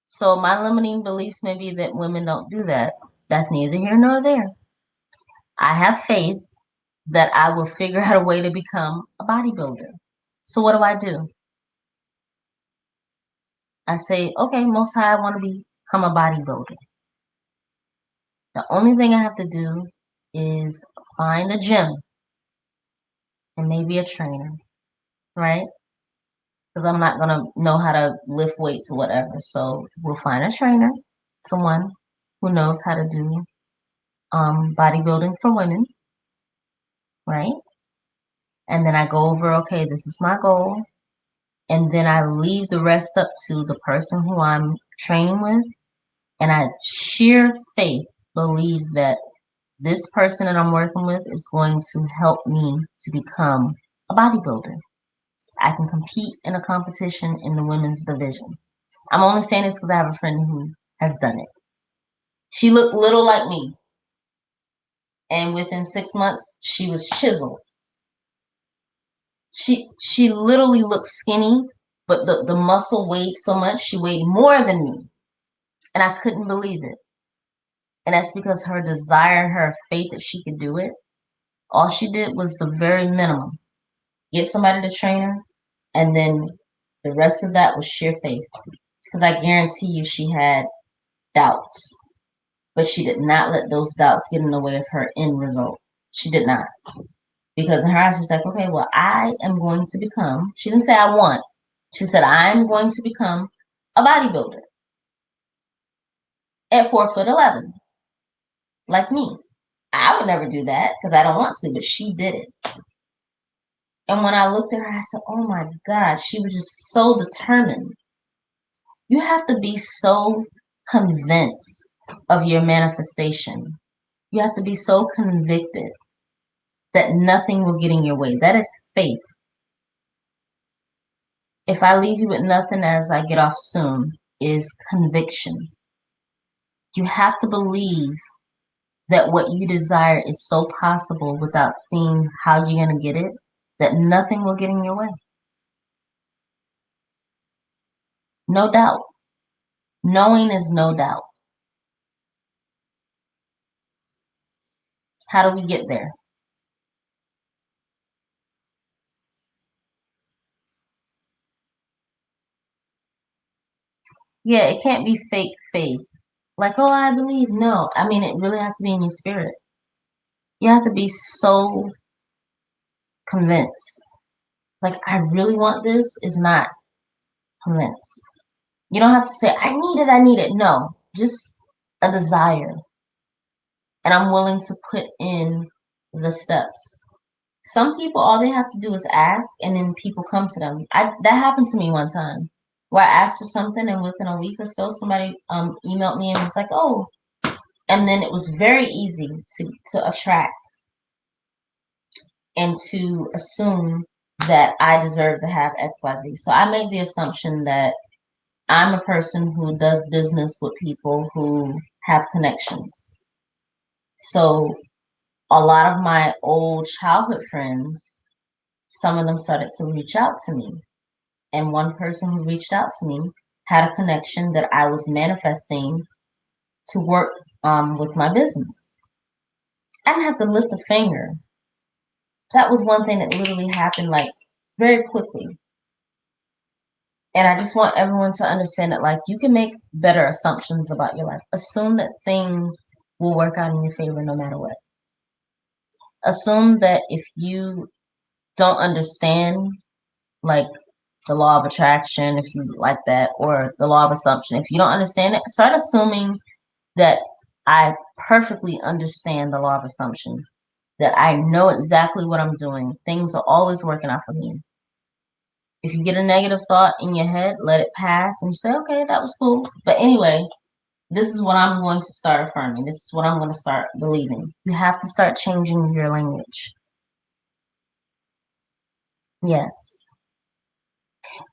So my limiting beliefs may be that women don't do that. That's neither here nor there. I have faith that I will figure out a way to become a bodybuilder. So what do? I say, okay, Most High, I want to become a bodybuilder. The only thing I have to do is find a gym and maybe a trainer, right? Because I'm not going to know how to lift weights or whatever. So we'll find a trainer, someone who knows how to do bodybuilding for women, right? And then I go over, okay, this is my goal. And then I leave the rest up to the person who I'm training with. And I sheer faith believe that this person that I'm working with is going to help me to become a bodybuilder. I can compete in a competition in the women's division. I'm only saying this because I have a friend who has done it. She looked little like me. And within 6 months, she was chiseled. She literally looked skinny, but the muscle weighed so much, she weighed more than me. And I couldn't believe it. And that's because her desire and her faith that she could do it, all she did was the very minimum. Get somebody to train her, and then the rest of that was sheer faith. Because I guarantee you she had doubts. But she did not let those doubts get in the way of her end result. She did not. Because in her eyes, she's like, okay, well, I am going to become, she didn't say I want. She said, I'm going to become a bodybuilder at 4'11", like me. I would never do that because I don't want to, but she did it. And when I looked at her, I said, oh my God, she was just so determined. You have to be so convinced of your manifestation. You have to be so convicted that nothing will get in your way. That is faith. If I leave you with nothing as I get off soon, is conviction. You have to believe that what you desire is so possible without seeing how you're going to get it, that nothing will get in your way. No doubt. Knowing is no doubt. How do we get there? Yeah, it can't be fake faith. Like, oh, I believe. No, I mean, it really has to be in your spirit. You have to be so convinced. Like, I really want this is not convinced. You don't have to say, I need it. No, just a desire. And I'm willing to put in the steps. Some people, all they have to do is ask, and then people come to them. That happened to me one time. where I asked for something and within a week or so somebody emailed me and was like, oh, and then it was very easy to attract and to assume that I deserve to have XYZ. So I made the assumption that I'm a person who does business with people who have connections. So a lot of my old childhood friends, some of them started to reach out to me. And one person who reached out to me had a connection that I was manifesting to work with my business. I didn't have to lift a finger. That was one thing that literally happened like very quickly. And I just want everyone to understand that like you can make better assumptions about your life. Assume that things will work out in your favor no matter what. Assume that if you don't understand like the law of attraction, if you like that, or the law of assumption, if you don't understand it, start assuming that I perfectly understand the law of assumption, that I know exactly what I'm doing. Things are always working out for me. If you get a negative thought in your head, let it pass and you say, okay, that was cool. But anyway, this is what I'm going to start affirming. This is what I'm going to start believing. You have to start changing your language. Yes.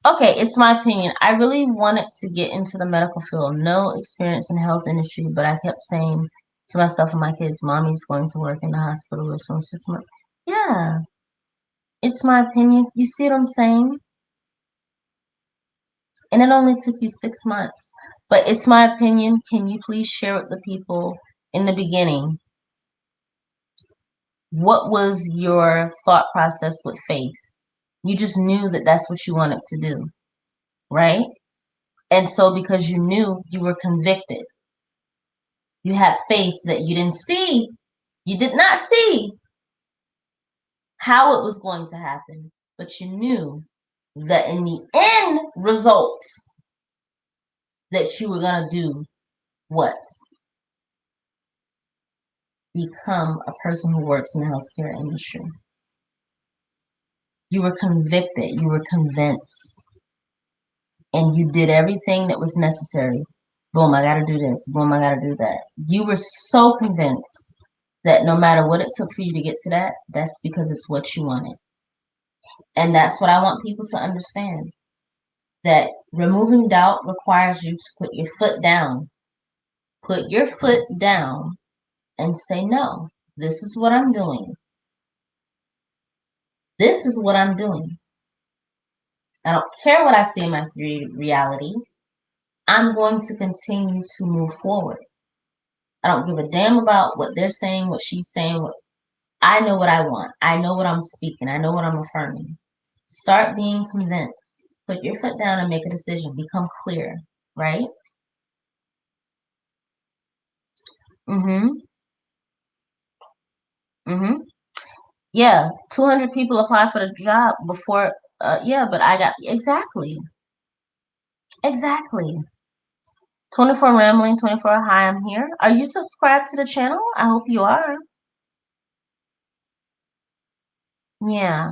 Okay, it's my opinion. I really wanted to get into the medical field. No experience in the health industry, but I kept saying to myself and my kids, Mommy's going to work in the hospital or some 6 months. Yeah, it's my opinion. You see what I'm saying? And it only took you 6 months. But it's my opinion. Can you please share with the people in the beginning, what was your thought process with faith? You just knew that that's what you wanted to do, right? And so because you knew, you were convicted. You had faith that you didn't see. You did not see how it was going to happen, but you knew that in the end result that you were going to do what? Become a person who works in the healthcare industry. You were convicted. You were convinced. And you did everything that was necessary. Boom, I got to do this. Boom, I got to do that. You were so convinced that no matter what it took for you to get to that, that's because it's what you wanted. And that's what I want people to understand. That removing doubt requires you to put your foot down. Put your foot down and say, no, this is what I'm doing. This is what I'm doing. I don't care what I see in my reality. I'm going to continue to move forward. I don't give a damn about what they're saying, what she's saying. I know what I want. I know what I'm speaking. I know what I'm affirming. Start being convinced. Put your foot down and make a decision. Become clear, right? Mm-hmm. Mm-hmm. Yeah. 200 people apply for the job before. Yeah, but I got exactly. Exactly. 24 Rambling, 24 Hi, I'm here. Are you subscribed to the channel? I hope you are. Yeah.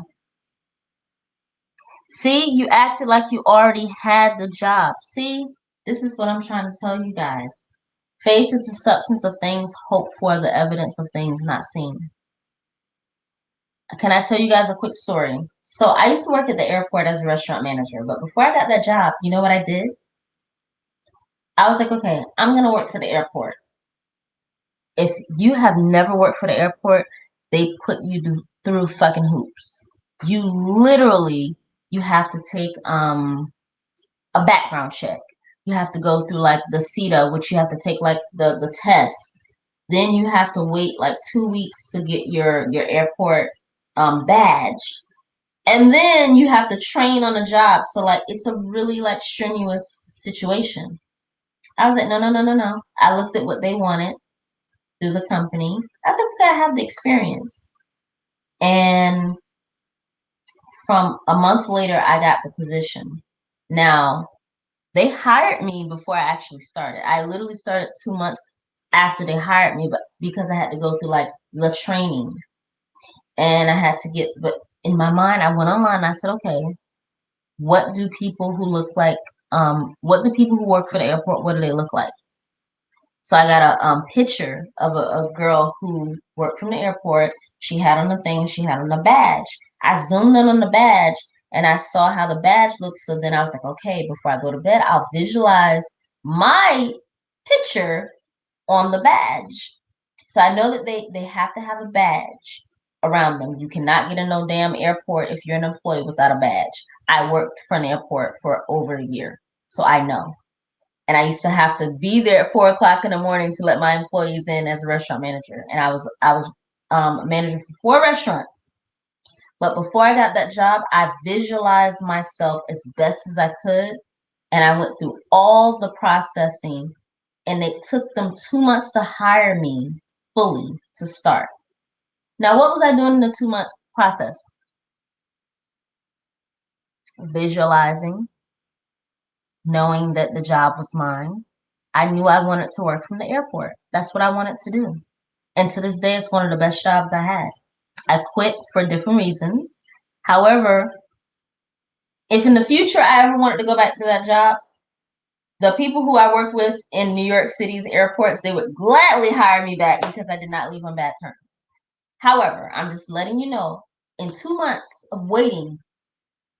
See, you acted like you already had the job. See, this is what I'm trying to tell you guys. Faith is the substance of things hoped for, the evidence of things not seen. Can I tell you guys a quick story? So I used to work at the airport as a restaurant manager, but before I got that job, you know what I did? I was like, okay, I'm going to work for the airport. If you have never worked for the airport, they put you through fucking hoops. You literally, you have to take a background check. You have to go through like the CETA, which you have to take like the test. Then you have to wait like 2 weeks to get your airport badge. And then you have to train on the job. So like it's a really like strenuous situation. I was like, no, no, no, no, no. I looked at what they wanted through the company. I was like, we gotta have the experience. And from a month later, I got the position. Now, they hired me before I actually started. I literally started 2 months after they hired me, but because I had to go through like the training and I had to get, but in my mind, I went online and I said, okay, what do people who look like what do people who work for the airport, what do they look like? So I got a picture of a girl who worked from the airport. She had on the thing, she had on the badge. I zoomed in on the badge and I saw how the badge looked. So then I was like, okay, before I go to bed, I'll visualize my picture on the badge. So I know that they have to have a badge around them. You cannot get in no damn airport if you're an employee without a badge. I worked for an airport for over a year, so I know. And I used to have to be there at 4 o'clock in the morning to let my employees in as a restaurant manager. And I was a manager for 4 restaurants. But before I got that job, I visualized myself as best as I could, and I went through all the processing. And it took them 2 months to hire me fully to start. Now, what was I doing in the 2 month process? Visualizing, knowing that the job was mine. I knew I wanted to work from the airport. That's what I wanted to do. And to this day, it's one of the best jobs I had. I quit for different reasons. However, if in the future I ever wanted to go back to that job, the people who I work with in New York City's airports, they would gladly hire me back because I did not leave on bad terms. However, I'm just letting you know, in 2 months of waiting,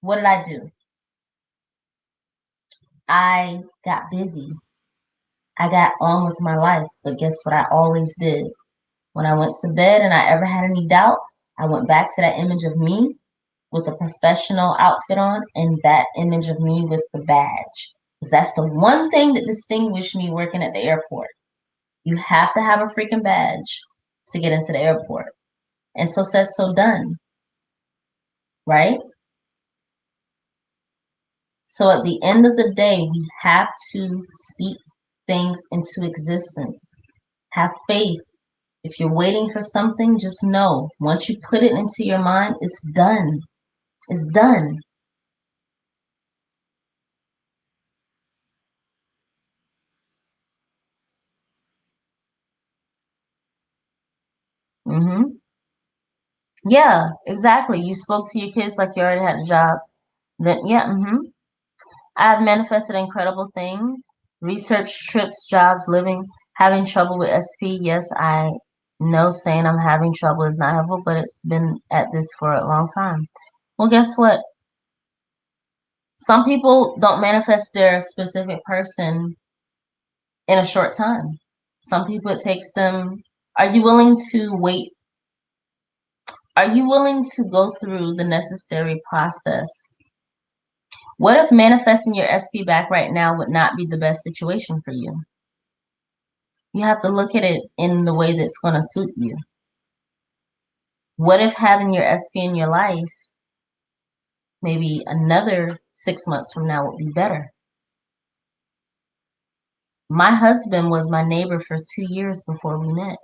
what did I do? I got busy. I got on with my life. But guess what I always did? When I went to bed and I ever had any doubt, I went back to that image of me with a professional outfit on and that image of me with the badge. Because that's the one thing that distinguished me working at the airport. You have to have a freaking badge to get into the airport. And so said, so done. Right? So at the end of the day, we have to speak things into existence. Have faith. If you're waiting for something, just know once you put it into your mind, it's done. It's done. Mm-hmm. Yeah, exactly. You spoke to your kids like you already had a job. Then, yeah, mm-hmm. I've manifested incredible things. Research, trips, jobs, living, having trouble with SP. Yes, I know saying I'm having trouble is not helpful, but it's been at this for a long time. Well, guess what? Some people don't manifest their specific person in a short time. Some people it takes them. Are you willing to wait? Are you willing to go through the necessary process? What if manifesting your SP back right now would not be the best situation for you? You have to look at it in the way that's going to suit you. What if having your SP in your life maybe another 6 months from now would be better? My husband was my neighbor for 2 years before we met.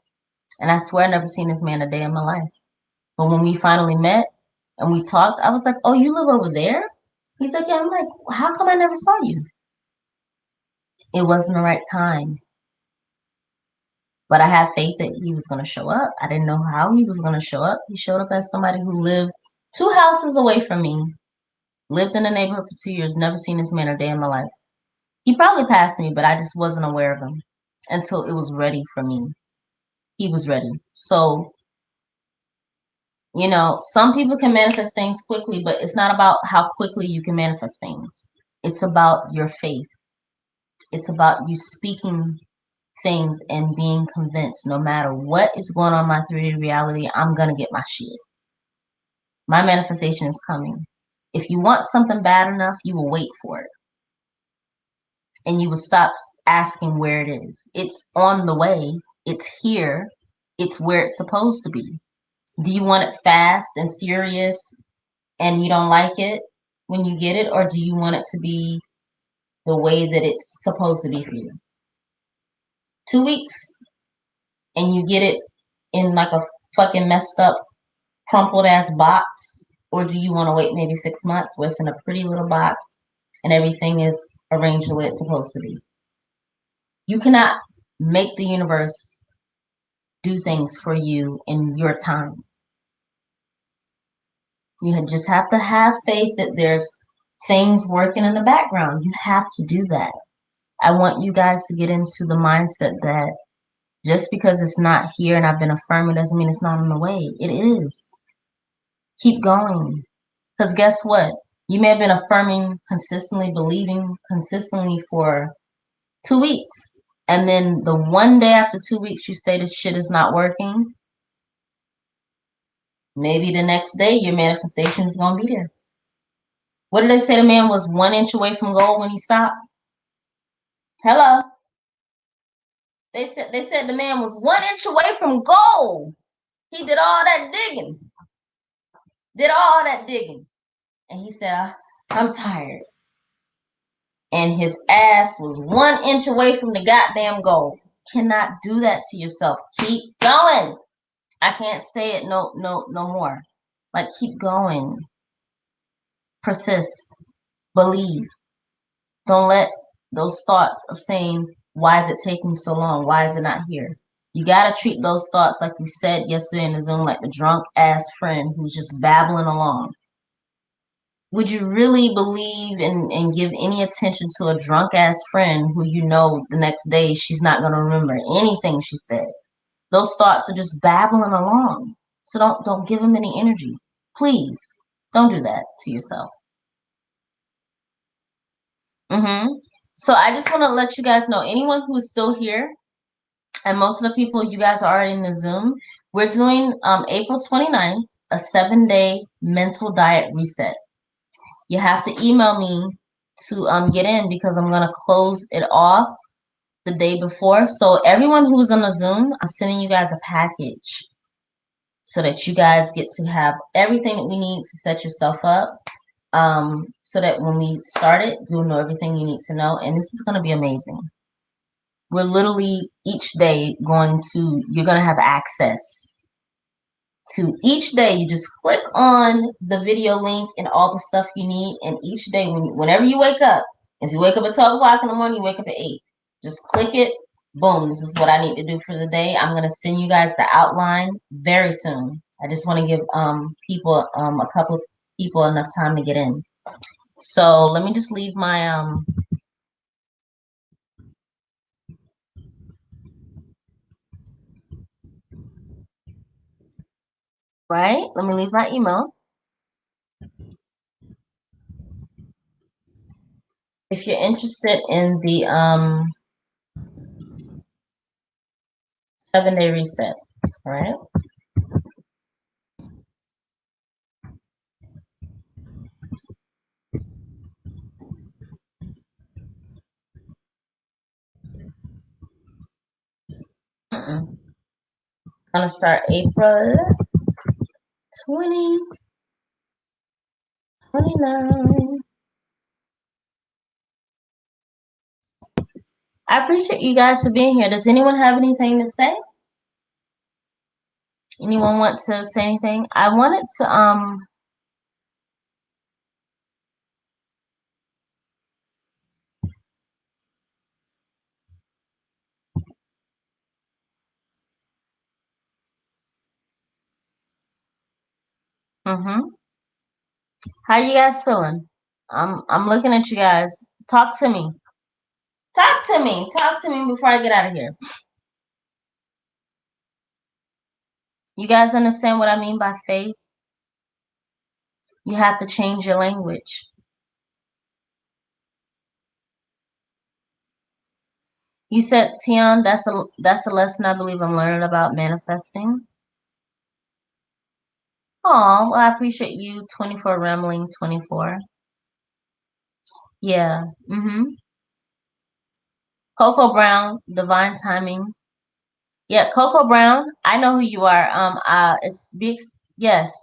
And I swear I never seen this man a day in my life. But when we finally met and we talked, I was like, oh, you live over there? He's like, yeah. I'm like, how come I never saw you? It wasn't the right time. But I had faith that he was going to show up. I didn't know how he was going to show up. He showed up as somebody who lived 2 houses away from me, lived in the neighborhood for 2 years, never seen this man a day in my life. He probably passed me, but I just wasn't aware of him until it was ready for me. He was ready. So, some people can manifest things quickly, but it's not about how quickly you can manifest things. It's about your faith. It's about you speaking things and being convinced no matter what is going on in my 3D reality, I'm going to get my shit. My manifestation is coming. If you want something bad enough, you will wait for it. And you will stop asking where it is. It's on the way. It's here. It's where it's supposed to be. Do you want it fast and furious and you don't like it when you get it? Or do you want it to be the way that it's supposed to be for you? 2 weeks and you get it in like a fucking messed up, crumpled ass box? Or do you want to wait maybe 6 months where it's in a pretty little box and everything is arranged the way it's supposed to be? You cannot make the universe do things for you in your time. You just have to have faith that there's things working in the background. You have to do that. I want you guys to get into the mindset that just because it's not here and I've been affirming doesn't mean it's not on the way. It is. Keep going. Because guess what? You may have been affirming consistently, believing consistently for 2 weeks. And then the one day after 2 weeks, you say this shit is not working. Maybe the next day, your manifestation is going to be there. What did they say the man was 1 inch away from gold when he stopped? Hello? They said the man was 1 inch away from gold. He did all that digging. And he said, I'm tired. And his ass was 1 inch away from the goddamn goal. Cannot do that to yourself. Keep going. I can't say it no more. Like, keep going. Persist. Believe. Don't let those thoughts of saying, why is it taking so long? Why is it not here? You got to treat those thoughts, like we said yesterday in the Zoom, like the drunk ass friend who's just babbling along. Would you really believe and give any attention to a drunk ass friend who you know the next day she's not going to remember anything she said? Those thoughts are just babbling along. So don't give them any energy. Please don't do that to yourself. So I just want to let you guys know, anyone who is still here, and most of the people, you guys are already in the Zoom, we're doing April 29th, a 7-day mental diet reset. You have to email me to get in, because I'm going to close it off the day before. So everyone who's on the Zoom, I'm sending you guys a package so that you guys get to have everything that we need to set yourself up, so that when we start it, you'll know everything you need to know. And this is going to be amazing. We're literally each day you're going to have access to each day. You just click on the video link and all the stuff you need. And each day, whenever you wake up, if you wake up at 12 o'clock in the morning, you wake up at 8, just click it. Boom, this is what I need to do for the day. I'm going to send you guys the outline very soon. I just want to give people, a couple of people enough time to get in. So let me just leave my let me leave my email. If you're interested in the 7-day reset, all right? Gonna start April 29. I appreciate you guys for being here. Does anyone have anything to say? Anyone want to say anything? I wanted to How you guys feeling? I'm looking at you guys. Talk to me. Talk to me before I get out of here. You guys understand what I mean by faith? You have to change your language. You said, Tian, that's a lesson I believe I'm learning about manifesting. Oh, well, I appreciate you, 24 Rambling 24. Yeah. Coco Brown, Divine Timing. Yeah, Coco Brown, I know who you are. It's big. Yes.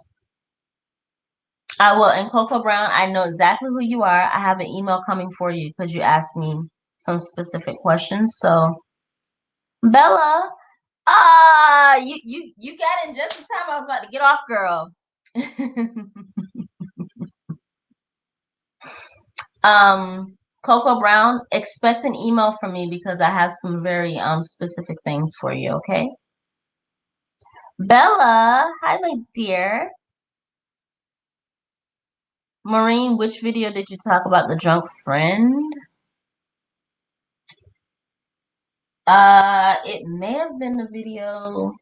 I will. And Coco Brown, I know exactly who you are. I have an email coming for you because you asked me some specific questions. So, Bella, you got in just in time. I was about to get off, girl. Coco Brown, expect an email from me because I have some very specific things for you, okay? Bella, hi my dear. Maureen, which video did you talk about the drunk friend? It may have been the video.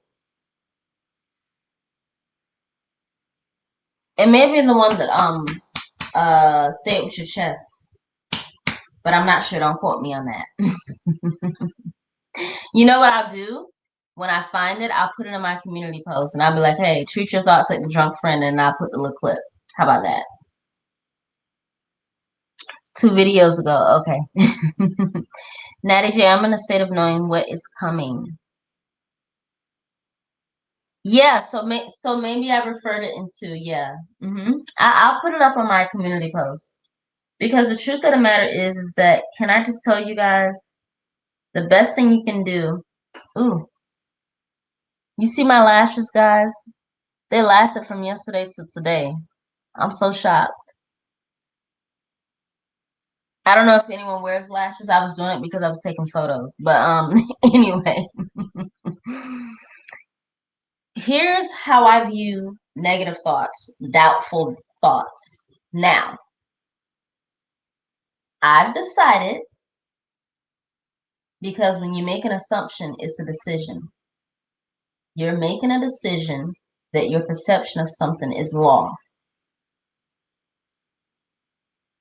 It may have been the one that say it with your chest. But I'm not sure. Don't quote me on that. You know what I'll do? When I find it, I'll put it in my community post and I'll be like, hey, treat your thoughts like the drunk friend, and I'll put the little clip. How about that? 2 videos ago. Okay. Natty J, I'm in a state of knowing what is coming. Yeah, so maybe I referred it into, yeah. I'll put it up on my community post. Because the truth of the matter is that, can I just tell you guys, the best thing you can do, ooh, you see my lashes, guys? They lasted from yesterday to today. I'm so shocked. I don't know if anyone wears lashes. I was doing it because I was taking photos. But anyway. Here's how I view negative thoughts, doubtful thoughts. Now, I've decided, because when you make an assumption, it's a decision. You're making a decision that your perception of something is law.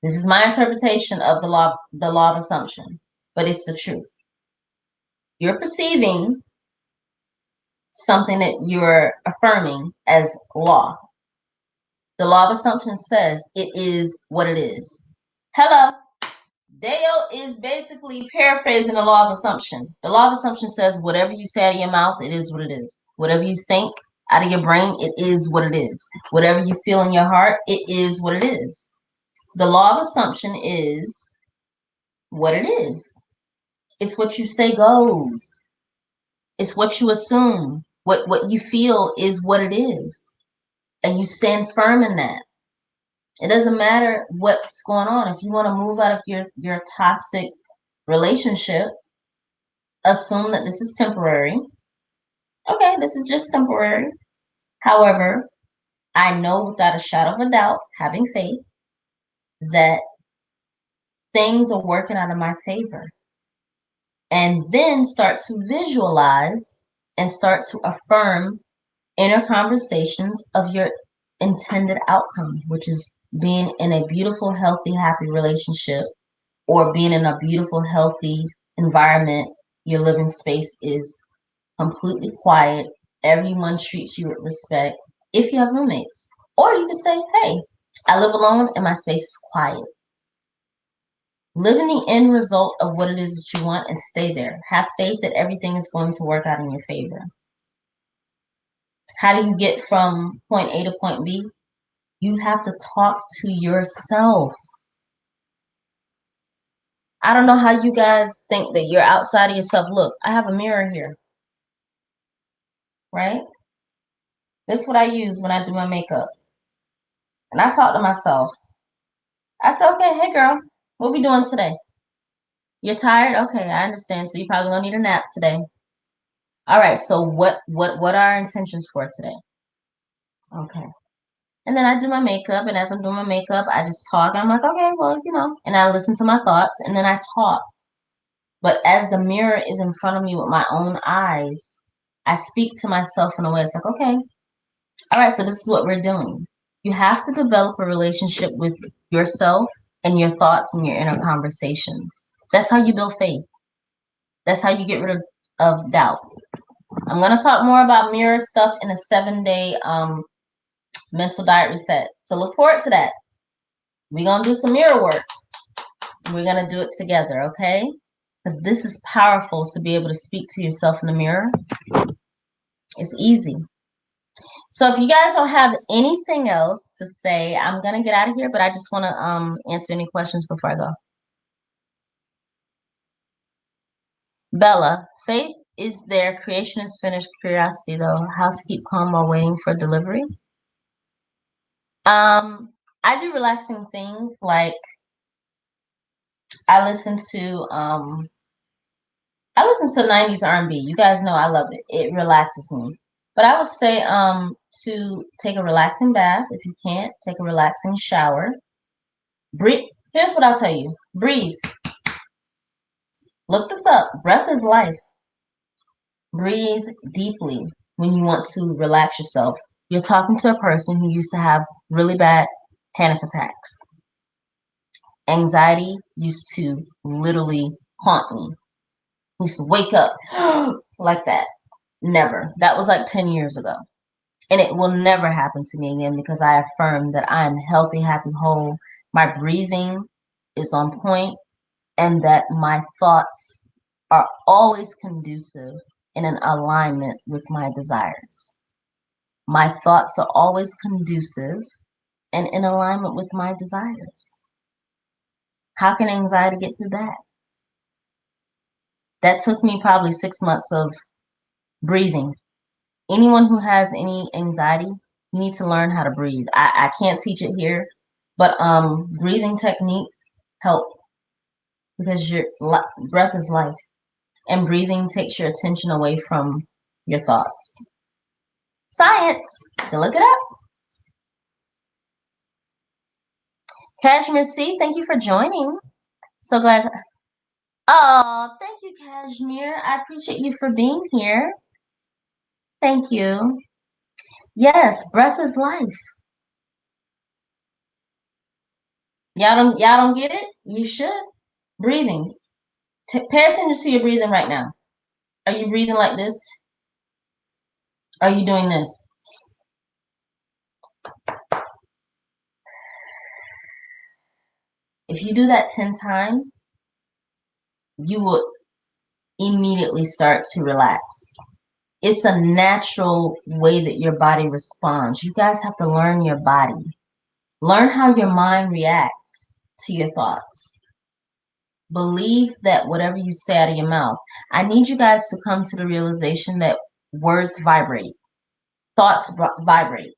This is my interpretation of the law of assumption, but it's the truth. You're perceiving something that you're affirming as law. The law of assumption says it is what it is. Hello. Dale is basically paraphrasing the law of assumption. The law of assumption says whatever you say out of your mouth, it is what it is. Whatever you think out of your brain, it is what it is. Whatever you feel in your heart, it is what it is. The law of assumption is what it is. It's what you say goes. It's what you assume. What you feel is what it is. And you stand firm in that. It doesn't matter what's going on. If you want to move out of your toxic relationship, assume that this is temporary. Okay, this is just temporary. However, I know without a shadow of a doubt, having faith, that things are working out in my favor. And then start to visualize and start to affirm inner conversations of your intended outcome, which is being in a beautiful, healthy, happy relationship, or being in a beautiful, healthy environment. Your living space is completely quiet. Everyone treats you with respect. If you have roommates, or you can say, hey, I live alone and my space is quiet. Live in the end result of what it is that you want and stay there. Have faith that everything is going to work out in your favor. How do you get from point A to point B? You have to talk to yourself. I don't know how you guys think that you're outside of yourself. Look, I have a mirror here, right? This is what I use when I do my makeup. And I talk to myself. I say, okay, hey girl, what we doing today? You're tired? Okay, I understand. So you probably gonna need a nap today. All right, so what are our intentions for today? Okay. And then I do my makeup, and as I'm doing my makeup, I just talk. I'm like, okay, well, and I listen to my thoughts, and then I talk. But as the mirror is in front of me with my own eyes, I speak to myself in a way it's like, okay, all right, so this is what we're doing. You have to develop a relationship with yourself and your thoughts and your inner conversations. That's how you build faith. That's how you get rid of doubt. I'm going to talk more about mirror stuff in a 7-day mental diet reset. So look forward to that. We're going to do some mirror work. We're going to do it together, okay? Because this is powerful to be able to speak to yourself in the mirror. It's easy. So if you guys don't have anything else to say, I'm going to get out of here, but I just want to answer any questions before I go. Bella, faith is there. Creation is finished. Curiosity, though. How to keep calm while waiting for delivery? I do relaxing things like I listen to 90s R&B. You guys know I love it. It relaxes me. But I would say to take a relaxing bath. If you can't, take a relaxing shower. Breathe. Here's what I'll tell you. Breathe. Look this up. Breath is life. Breathe deeply when you want to relax yourself. You're talking to a person who used to have really bad panic attacks. Anxiety used to literally haunt me. I used to wake up like that. Never. That was like 10 years ago. And it will never happen to me again because I affirm that I am healthy, happy, whole. My breathing is on point, and that my thoughts are always conducive in an alignment with my desires. My thoughts are always conducive and in alignment with my desires. How can anxiety get through that? That took me probably 6 months of breathing. Anyone who has any anxiety, you need to learn how to breathe. I can't teach it here, but breathing techniques help because your breath is life, and breathing takes your attention away from your thoughts. Science. You can look it up. Cashmere C, thank you for joining. So glad. Oh, thank you, Cashmere. I appreciate you for being here. Thank you. Yes, breath is life. Y'all don't get it? You should. Breathing. Pay attention to your breathing right now. Are you breathing like this? Are you doing this? If you do that 10 times, you will immediately start to relax. It's a natural way that your body responds. You guys have to learn your body. Learn how your mind reacts to your thoughts. Believe that whatever you say out of your mouth, I need you guys to come to the realization that words vibrate, thoughts vibrate.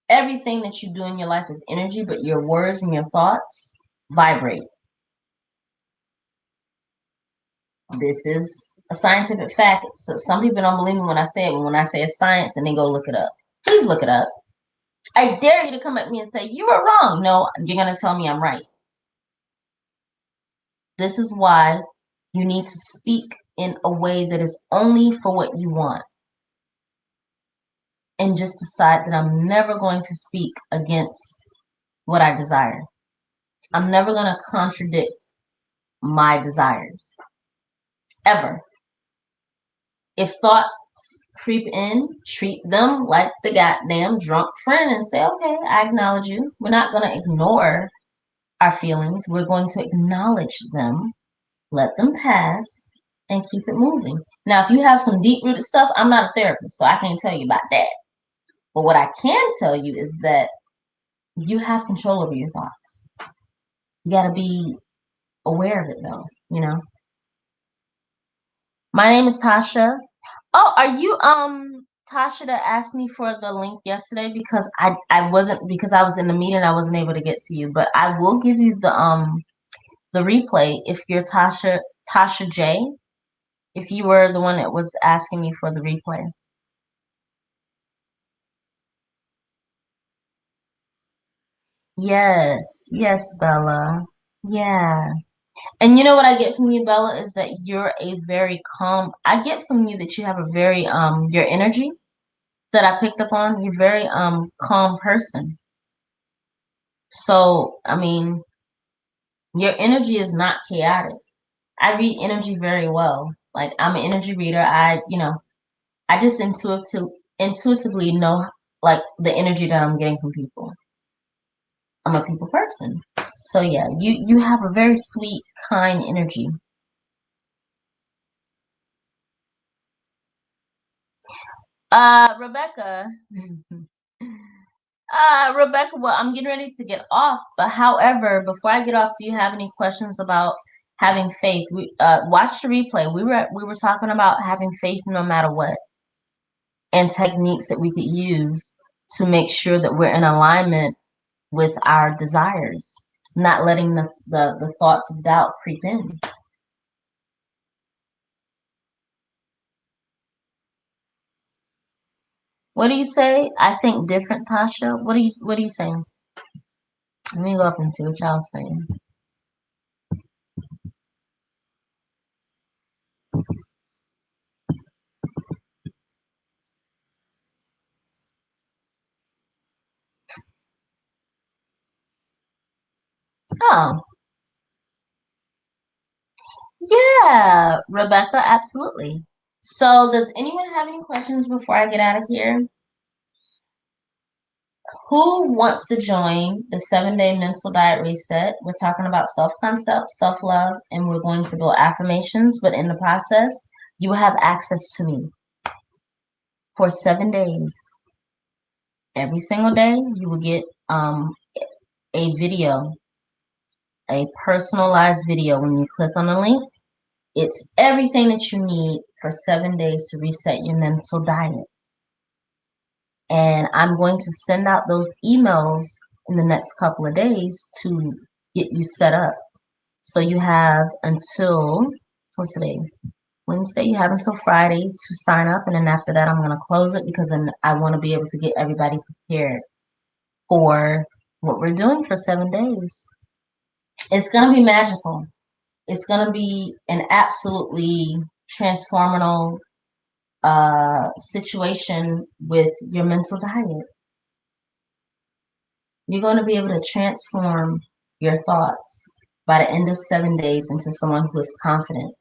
Everything that you do in your life is energy, but your words and your thoughts vibrate. This is a scientific fact. So some people don't believe me when I say it, but when I say it's science, and they go look it up. Please look it up. I dare you to come at me and say, you were wrong. No, you're going to tell me I'm right. This is why you need to speak in a way that is only for what you want. And just decide that I'm never going to speak against what I desire. I'm never going to contradict my desires. Ever. If thoughts creep in, treat them like the goddamn drunk friend and say, okay, I acknowledge you. We're not going to ignore our feelings. We're going to acknowledge them, let them pass, and keep it moving. Now, if you have some deep-rooted stuff, I'm not a therapist, so I can't tell you about that. But what I can tell you is that you have control over your thoughts. You got to be aware of it, though, you know. My name is Tasha. Oh, are you Tasha that asked me for the link yesterday because I wasn't because I was in the meeting I wasn't able to get to you, but I will give you the replay if you're Tasha J, if you were the one that was asking me for the replay. Yes, Bella. Yeah. And you know what I get from you, Bella, is that you're a very calm. I get from you that you have a very your energy that I picked up on. You're very calm person. So, I mean, your energy is not chaotic. I read energy very well. Like I'm an energy reader. I just intuitively know like the energy that I'm getting from people. I'm a people person. So yeah, you have a very sweet, kind energy. Rebecca. Rebecca, well, I'm getting ready to get off, but however, before I get off, do you have any questions about having faith? We watch the replay. We were talking about having faith no matter what, and techniques that we could use to make sure that we're in alignment with our desires, not letting the thoughts of doubt creep in. What do you say? I think different, Tasha. What are you saying? Let me go up and see what y'all saying. Oh, yeah, Rebecca, absolutely. So, does anyone have any questions before I get out of here? Who wants to join the 7-day mental diet reset? We're talking about self-concept, self-love, and we're going to build affirmations, but in the process, you will have access to me for 7 days. Every single day, you will get a video, a personalized video. When you click on the link, it's everything that you need for 7 days to reset your mental diet. And I'm going to send out those emails in the next couple of days to get you set up. So you have until, what's today? Wednesday. You have until Friday to sign up. And then after that, I'm going to close it because then I want to be able to get everybody prepared for what we're doing for 7 days. It's going to be magical. It's going to be an absolutely transformational situation with your mental diet. You're going to be able to transform your thoughts by the end of 7 days into someone who is confident.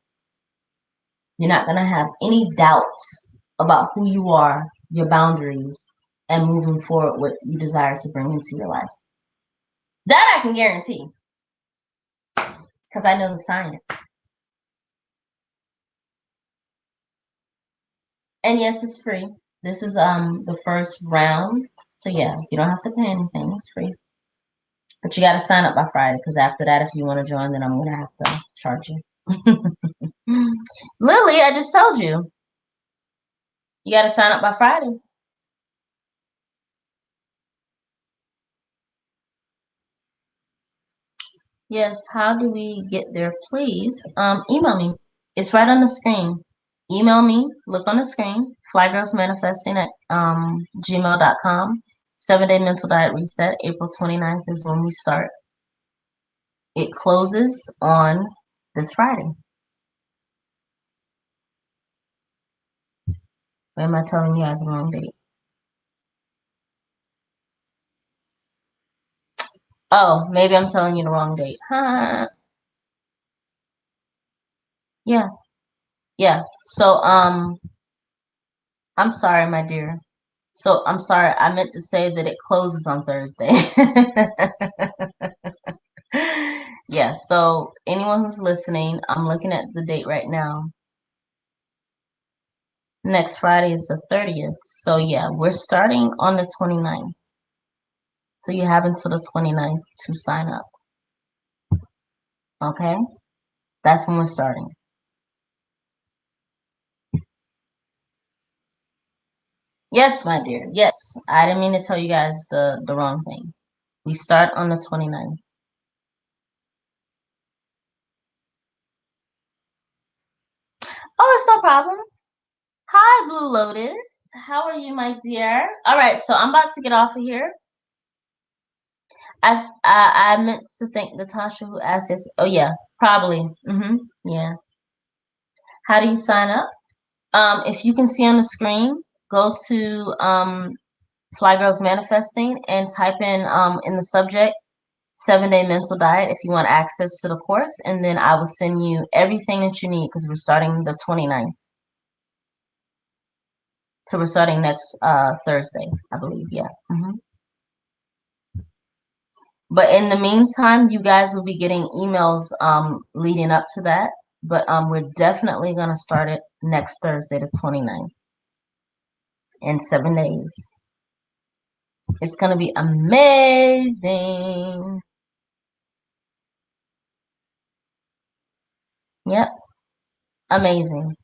You're not going to have any doubts about who you are, your boundaries, and moving forward what you desire to bring into your life. That I can guarantee because I know the science. And yes, it's free. This is the first round. So yeah, you don't have to pay anything. It's free. But you got to sign up by Friday because after that, if you want to join, then I'm going to have to charge you. Lily, I just told you. You got to sign up by Friday. Yes, how do we get there, please? Email me. It's right on the screen. Email me, look on the screen, flygirlsmanifesting at gmail.com. 7-day mental diet reset, April 29th is when we start. It closes on this Friday. Or am I telling you guys the wrong date? Oh, maybe I'm telling you the wrong date. Huh. Yeah, yeah. So, I'm sorry, my dear. So, I'm sorry. I meant to say that it closes on Thursday. Yeah, so anyone who's listening, I'm looking at the date right now. Next Friday is the 30th. So yeah, we're starting on the 29th. So you have until the 29th to sign up. Okay? That's when we're starting. Yes, my dear. Yes. I didn't mean to tell you guys the wrong thing. We start on the 29th. Oh, it's no problem. Hi, Blue Lotus. How are you, my dear? All right, so I'm about to get off of here. I meant to thank Natasha who asked this. Oh yeah, probably. Yeah. How do you sign up? If you can see on the screen, go to Fly Girls Manifesting and type in the subject 7-day mental diet if you want access to the course, and then I will send you everything that you need because we're starting the 29th. So we're starting next Thursday, I believe. Yeah. But in the meantime, you guys will be getting emails leading up to that. But we're definitely going to start it next Thursday, the 29th, in 7 days. It's going to be amazing. Yep, amazing.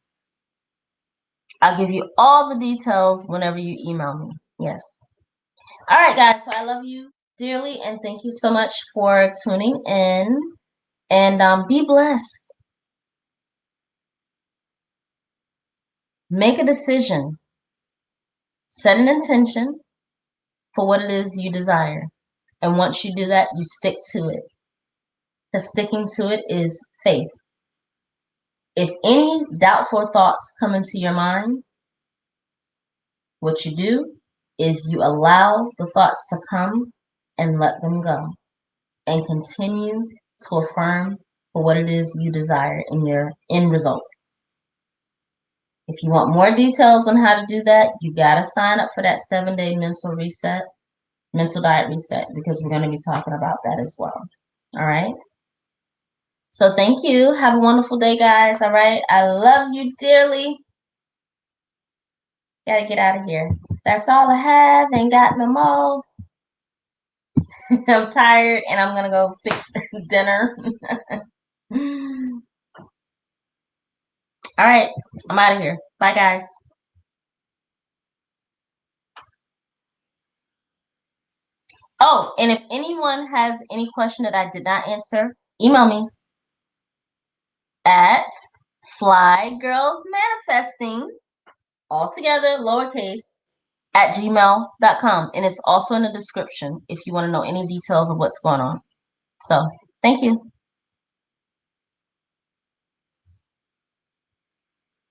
I'll give you all the details whenever you email me. Yes. All right, guys. So I love you dearly, and thank you so much for tuning in. And be blessed. Make a decision. Set an intention for what it is you desire. And once you do that, you stick to it. Because sticking to it is faith. If any doubtful thoughts come into your mind, what you do is you allow the thoughts to come and let them go and continue to affirm for what it is you desire in your end result. If you want more details on how to do that, you got to sign up for that 7-day mental diet reset, because we're going to be talking about that as well. All right. So thank you. Have a wonderful day, guys. All right. I love you dearly. Gotta get out of here. That's all I have. Ain't got no more. I'm tired and I'm gonna go fix dinner. All right. I'm out of here. Bye, guys. Oh, and if anyone has any question that I did not answer, email me at flygirlsmanifesting, all together, lowercase, at gmail.com. And it's also in the description if you want to know any details of what's going on. So thank you.